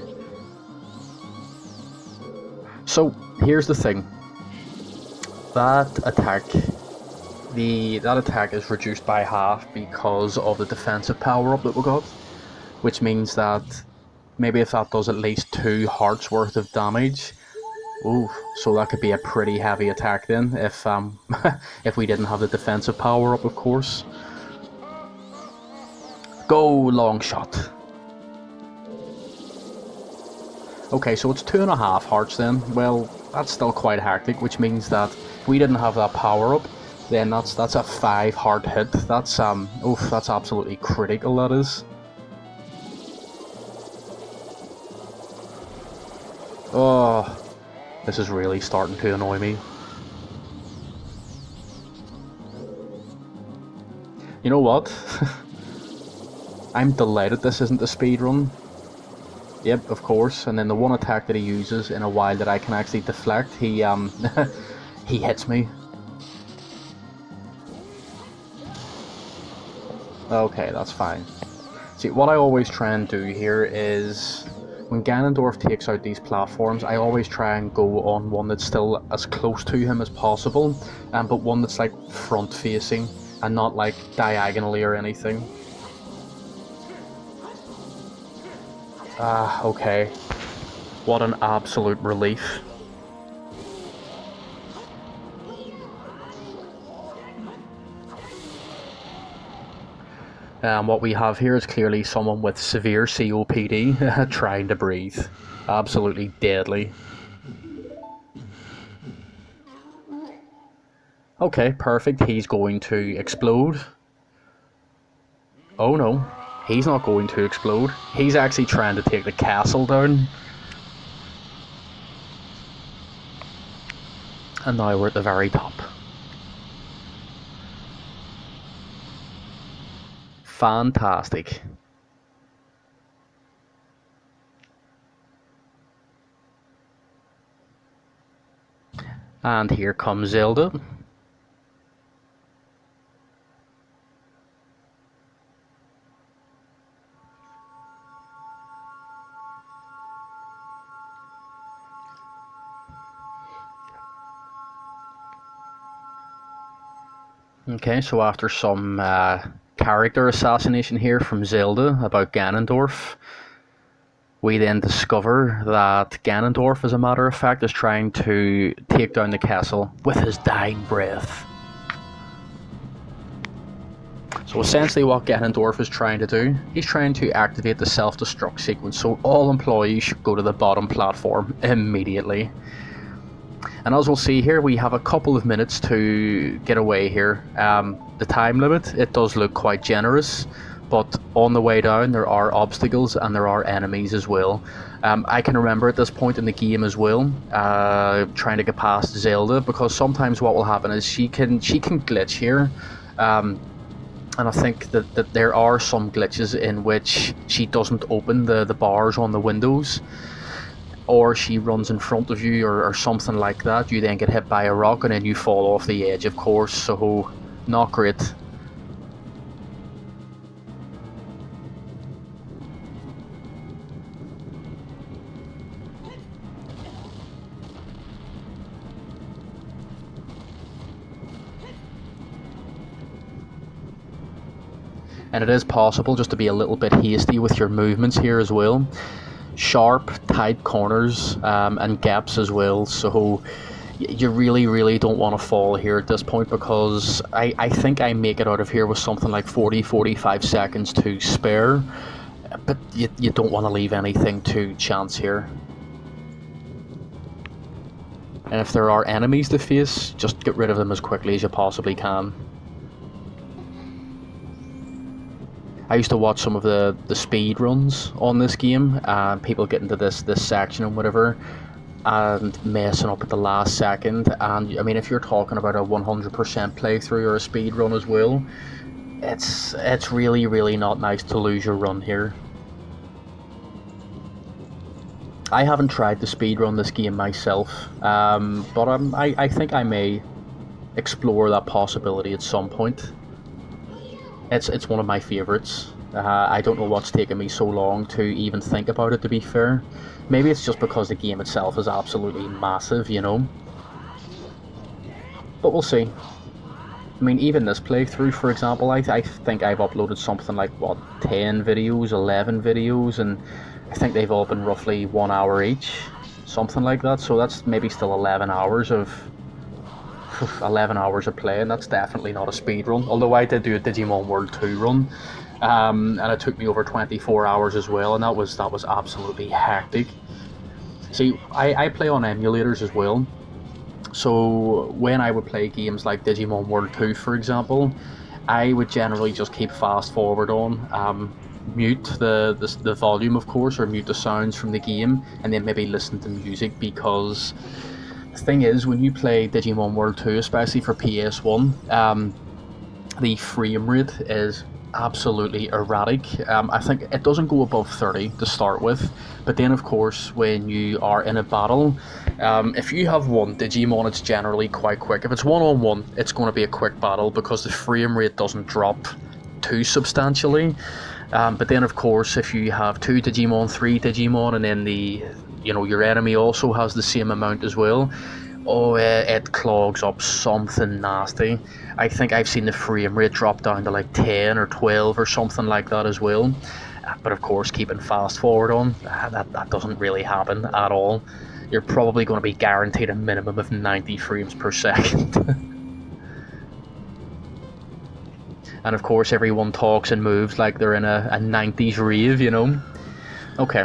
So, here's the thing. That attack is reduced by half because of the defensive power-up that we got. Which means that maybe if that does at least 2 hearts worth of damage. Ooh, so that could be a pretty heavy attack then, if if we didn't have the defensive power up, of course. Go long shot. Okay, so it's 2.5 hearts then. Well, that's still quite hectic, which means that if we didn't have that power up, then that's a 5 heart hit. That's oof, that's absolutely critical, that is. Oh, this is really starting to annoy me. You know what? I'm delighted this isn't a speedrun. Yep, of course. And then the one attack that he uses in a while that I can actually deflect, he he hits me. Okay, that's fine. See, what I always try and do here is, when Ganondorf takes out these platforms, I always try and go on one that's still as close to him as possible, but one that's like front facing and not like diagonally or anything. Ah, okay. What an absolute relief. What we have here is clearly someone with severe COPD trying to breathe. Absolutely deadly. Okay, perfect. He's going to explode. Oh no, he's not going to explode. He's actually trying to take the castle down. And now we're at the very top. Fantastic. And here comes Zelda. Okay, so after some character assassination here from Zelda about Ganondorf, we then discover that Ganondorf, as a matter of fact, is trying to take down the castle with his dying breath. So essentially what Ganondorf is trying to do, he's trying to activate the self-destruct sequence, so all employees should go to the bottom platform immediately. And as we'll see here, we have a couple of minutes to get away here. The time limit, it does look quite generous, but on the way down there are obstacles and there are enemies as well. I can remember at this point in the game as well, trying to get past Zelda, because sometimes what will happen is she can glitch here. And I think that there are some glitches in which she doesn't open the bars on the windows, or she runs in front of you or something like that. You then get hit by a rock and then you fall off the edge, of course, so not great. And it is possible just to be a little bit hasty with your movements here as well. Sharp, tight corners and gaps as well, so you really don't want to fall here at this point, because I think I make it out of here with something like 40-45 seconds to spare, but you don't want to leave anything to chance here. And if there are enemies to face, just get rid of them as quickly as you possibly can. I used to watch some of the speed runs on this game, and people get into this section and whatever, and messing up at the last second. And I mean, if you're talking about a 100% playthrough or a speed run as well, it's really not nice to lose your run here. I haven't tried to speed run this game myself, but I think I may explore that possibility at some point. It's one of my favourites. I don't know what's taken me so long to even think about it, to be fair. Maybe it's just because the game itself is absolutely massive, you know. But we'll see. I mean, even this playthrough, for example, I think I've uploaded something like, what, 10 videos, 11 videos, and I think they've all been roughly 1 hour each, something like that. So that's maybe still 11 hours of play, and that's definitely not a speed run. Although I did do a Digimon World 2 run, and it took me over 24 hours as well, and that was absolutely hectic. See, I play on emulators as well. So when I would play games like Digimon World 2, for example, I would generally just keep fast forward on, mute the volume, of course, or mute the sounds from the game, and then maybe listen to music, because the thing is, when you play Digimon World 2, especially for PS1, the frame rate is absolutely erratic. I think it doesn't go above 30 to start with, but then of course when you are in a battle, if you have one Digimon, it's generally quite quick. If it's one-on-one, it's going to be a quick battle because the frame rate doesn't drop too substantially. But then of course if you have 2 Digimon, 3 Digimon, and then your enemy also has the same amount as well, oh, it clogs up something nasty. I think I've seen the frame rate drop down to like 10 or 12 or something like that as well. But of course, keeping fast forward on, that doesn't really happen at all. You're probably going to be guaranteed a minimum of 90 frames per second. And of course, everyone talks and moves like they're in a 90s rave, Okay.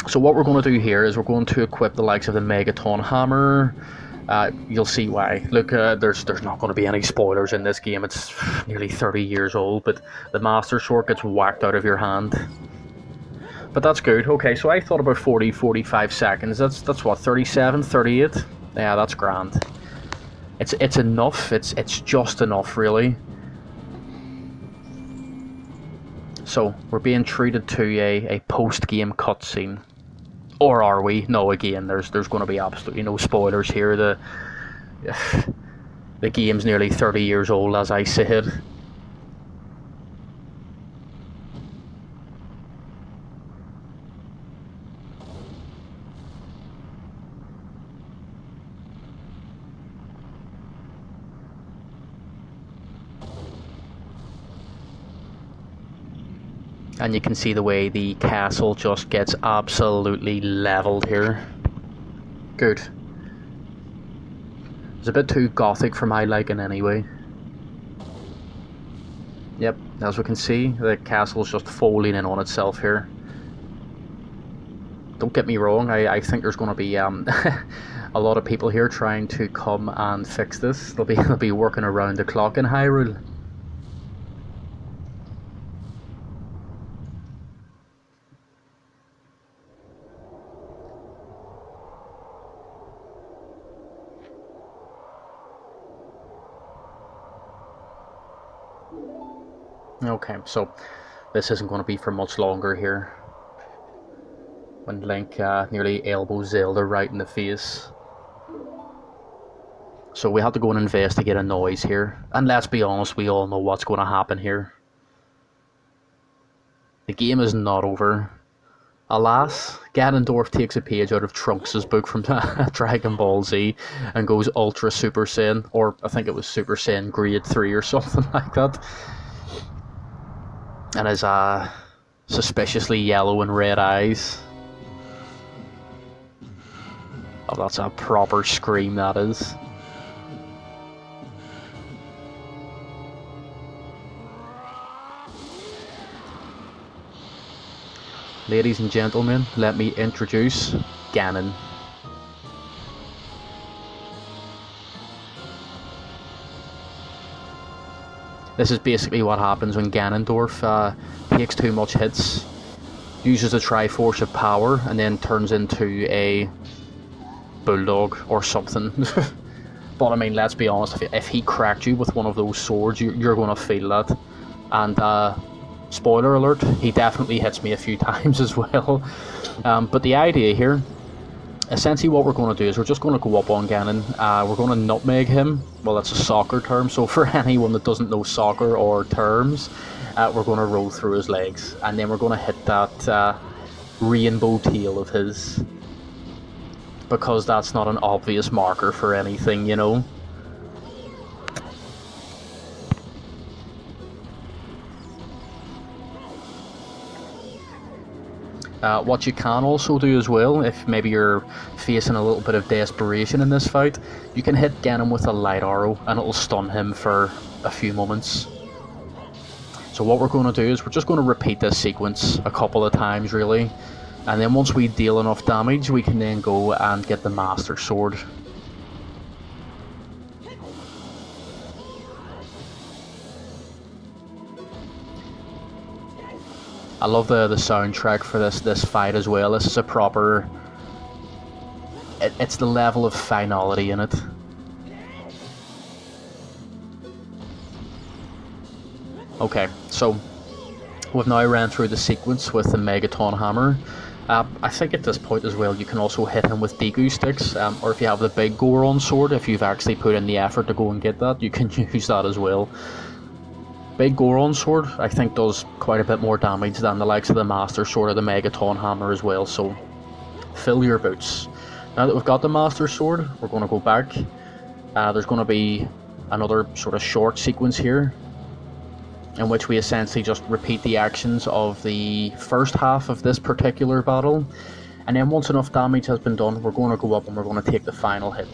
So what we're going to do here is we're going to equip the likes of the Megaton Hammer. You'll see why. Look, there's not going to be any spoilers in this game. It's nearly 30 years old, but the Master Sword gets whacked out of your hand. But that's good. Okay, so I thought about 40-45 seconds. That's what, 37, 38? Yeah, that's grand. It's enough. It's just enough, really. So we're being treated to a post-game cutscene. Or are we? No, again, there's going to be absolutely no spoilers here. The game's nearly 30 years old, as I said. And you can see the way the castle just gets absolutely leveled here. Good. It's a bit too gothic for my liking anyway. Yep, as we can see, the castle's just folding in on itself here. Don't get me wrong, I think there's going to be a lot of people here trying to come and fix this. They'll be working around the clock in Hyrule. Okay, so this isn't going to be for much longer here. When Link nearly elbows Zelda right in the face. So we have to go and investigate a noise here. And let's be honest, we all know what's going to happen here. The game is not over. Alas, Ganondorf takes a page out of Trunks' book from Dragon Ball Z and goes Ultra Super Saiyan, or I think it was Super Saiyan Grade 3 or something like that. And his suspiciously yellow and red eyes. Oh, that's a proper scream, that is. Ladies and gentlemen, let me introduce Ganon. This is basically what happens when Ganondorf takes too much hits, uses the Triforce of Power, and then turns into a bulldog or something. But I mean, let's be honest, if he cracked you with one of those swords, you're going to feel that. And spoiler alert, he definitely hits me a few times as well. But the idea here, essentially what we're going to do is we're just going to go up on Ganon. We're going to nutmeg him. Well, that's a soccer term, so for anyone that doesn't know soccer or terms, we're going to roll through his legs. And then we're going to hit that rainbow tail of his. Because that's not an obvious marker for anything, you know. What you can also do as well, if maybe you're facing a little bit of desperation in this fight, you can hit Ganon with a light arrow and it'll stun him for a few moments. So what we're going to do is we're just going to repeat this sequence a couple of times really. And then once we deal enough damage, we can then go and get the Master Sword. I love the soundtrack for this fight as well. This is a proper... It's the level of finality in it. Okay, so we've now ran through the sequence with the Megaton Hammer. I think at this point as well you can also hit him with Deku sticks, or if you have the big Goron sword, if you've actually put in the effort to go and get that, you can use that as well. Big Goron sword, I think, does quite a bit more damage than the likes of the Master Sword or the Megaton Hammer as well, so fill your boots. Now that we've got the Master Sword, we're going to go back. There's going to be another sort of short sequence here, in which we essentially just repeat the actions of the first half of this particular battle, and then once enough damage has been done, we're going to go up and we're going to take the final hit.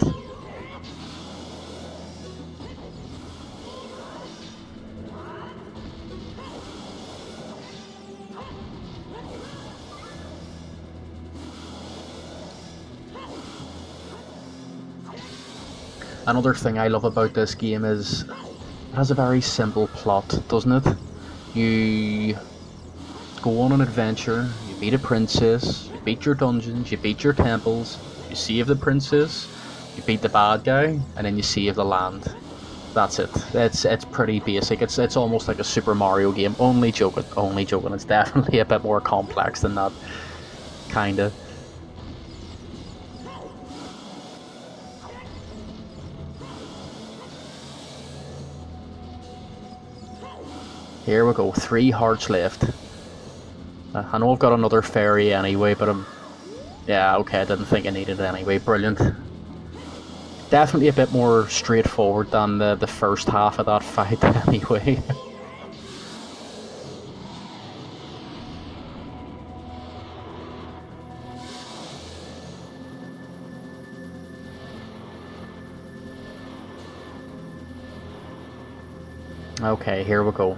Another thing I love about this game is it has a very simple plot, doesn't it? You go on an adventure, you meet a princess, you beat your dungeons, you beat your temples, you save the princess, you beat the bad guy, and then you save the land. That's it. It's pretty basic. It's almost like a Super Mario game. Only joking. It's definitely a bit more complex than that. Kinda. Here we go, 3 hearts left. I know I've got another fairy anyway, but yeah, okay, I didn't think I needed it anyway. Brilliant. Definitely a bit more straightforward than the first half of that fight anyway. Okay, here we go.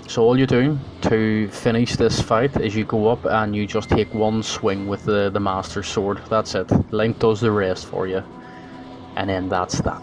So all you do to finish this fight is you go up and you just take one swing with the Master Sword. That's it. Link does the rest for you. And then that's that.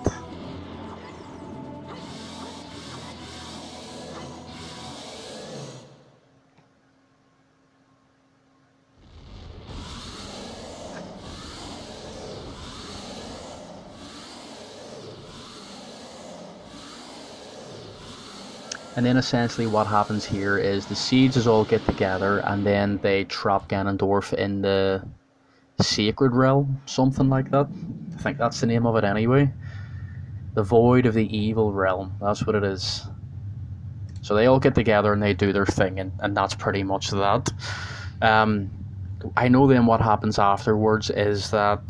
And then essentially what happens here is the Seeds all get together and then they trap Ganondorf in the Sacred Realm, something like that. I think that's the name of it anyway. The Void of the Evil Realm, that's what it is. So they all get together and they do their thing, and that's pretty much that. I know then what happens afterwards is that...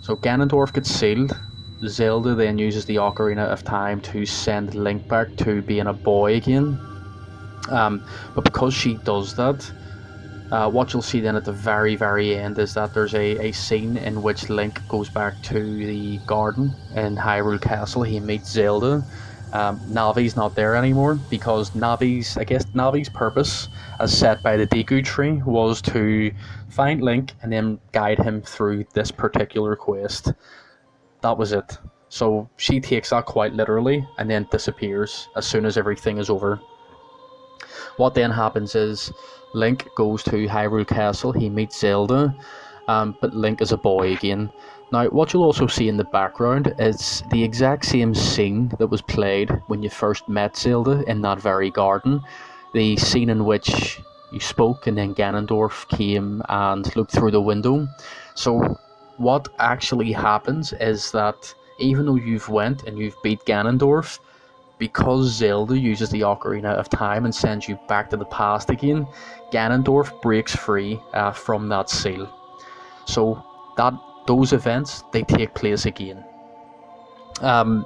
So Ganondorf gets sealed. Zelda then uses the Ocarina of Time to send Link back to being a boy again. But because she does that, what you'll see then at the very, very end is that there's a scene in which Link goes back to the garden in Hyrule Castle. He meets Zelda. Navi's not there anymore because Navi's purpose, as set by the Deku Tree, was to find Link and then guide him through this particular quest. That was it. So she takes that quite literally and then disappears as soon as everything is over. What then happens is Link goes to Hyrule Castle, he meets Zelda, but Link is a boy again. Now what you'll also see in the background is the exact same scene that was played when you first met Zelda in that very garden. The scene in which you spoke and then Ganondorf came and looked through the window. So what actually happens is that even though you've went and you've beat Ganondorf, because Zelda uses the Ocarina of Time and sends you back to the past again, Ganondorf breaks free from that seal. So those events, they take place again. Now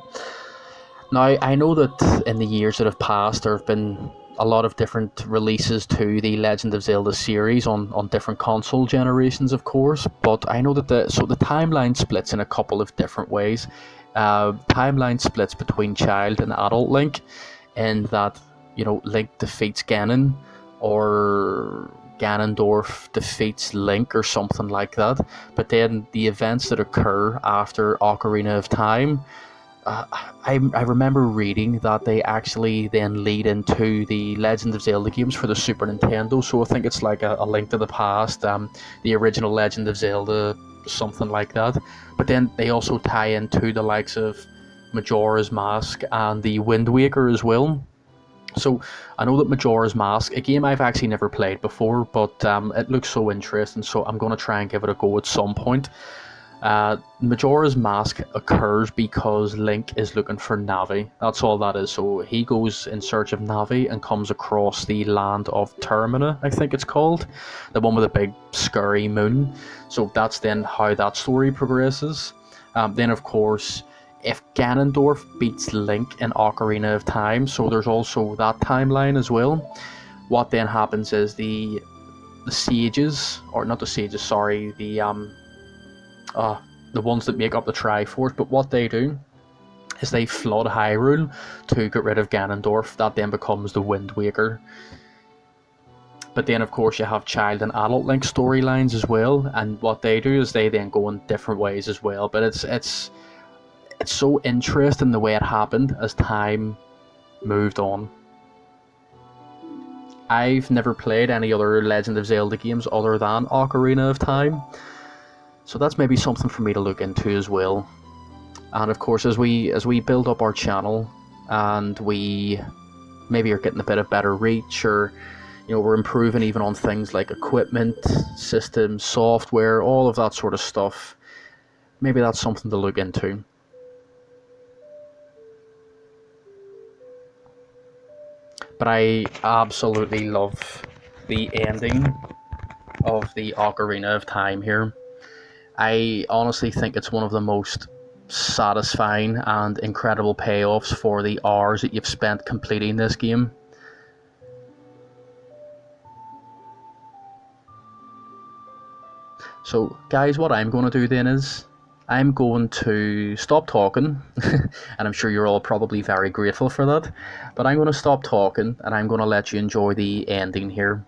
I know that in the years that have passed there have been a lot of different releases to the Legend of Zelda series on different console generations, of course, but I know that the timeline splits in a couple of different ways. Timeline splits between child and adult Link, in that, you know, Link defeats Ganon or Ganondorf defeats Link or something like that. But then the events that occur after Ocarina of Time, I remember reading that they actually then lead into the Legend of Zelda games for the Super Nintendo. So I think it's like a Link to the Past, the original Legend of Zelda, something like that. But then they also tie into the likes of Majora's Mask and the Wind Waker as well. So I know that Majora's Mask, a game I've actually never played before, but it looks so interesting, so I'm going to try and give it a go at some point. Majora's Mask occurs because Link is looking for Navi. That's all that is. So he goes in search of Navi and comes across the land of Termina, I think it's called. The one with a big scary moon. So that's then how that story progresses. Then of course, if Ganondorf beats Link in Ocarina of Time, so there's also that timeline as well. What then happens is the sages, or not the sages, sorry, the ones that make up the Triforce, but what they do is they flood Hyrule to get rid of Ganondorf. That then becomes the Wind Waker. But then of course you have child and adult Link storylines as well, and what they do is they then go in different ways as well. But it's so interesting the way it happened as time moved on. I've never played any other Legend of Zelda games other than Ocarina of Time, so that's maybe something for me to look into as well. And of course, as we build up our channel and we maybe are getting a bit of better reach, or we're improving even on things like equipment, systems, software, all of that sort of stuff, maybe that's something to look into. But I absolutely love the ending of the Ocarina of Time here. I honestly think it's one of the most satisfying and incredible payoffs for the hours that you've spent completing this game. So guys, what I'm going to do then is I'm going to stop talking, and I'm sure you're all probably very grateful for that, but I'm going to stop talking and I'm going to let you enjoy the ending here.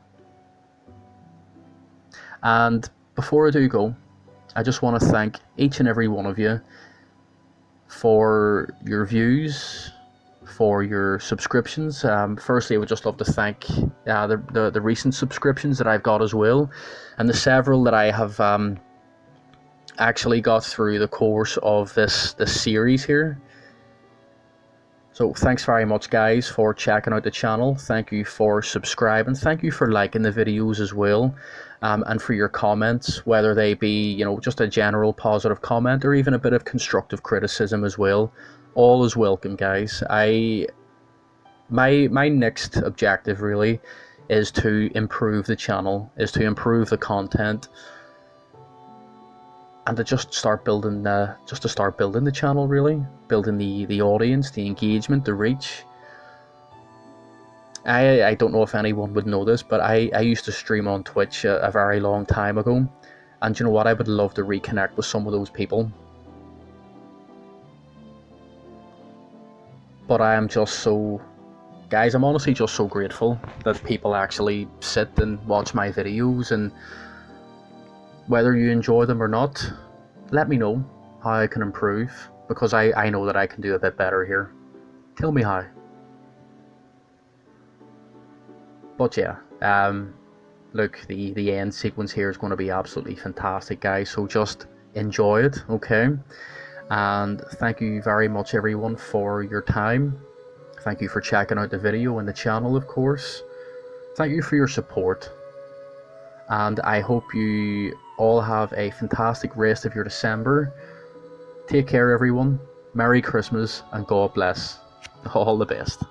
And before I do go, I just want to thank each and every one of you for your views, for your subscriptions. Firstly, I would just love to thank the recent subscriptions that I've got as well, and the several that I have actually got through the course of this series here. So thanks very much guys for checking out the channel. Thank you for subscribing. Thank you for liking the videos as well, and for your comments, whether they be just a general positive comment or even a bit of constructive criticism as well. All is welcome, guys. My next objective really is to improve the channel, is to improve the content, and to just start building the channel, really building the audience, the engagement, the reach. I don't know if anyone would know this, but I used to stream on Twitch a very long time ago, and you know what, I would love to reconnect with some of those people. But I am just so, guys, I'm honestly just so grateful that people actually sit and watch my videos, and whether you enjoy them or not, let me know how I can improve, because I know that I can do a bit better here. Tell me how. But yeah, look, the end sequence here is going to be absolutely fantastic, guys, so just enjoy it, okay? And thank you very much everyone for your time. Thank you for checking out the video and the channel, of course. Thank you for your support, and I hope you all have a fantastic rest of your December. Take care everyone, Merry Christmas, and God bless. All the best.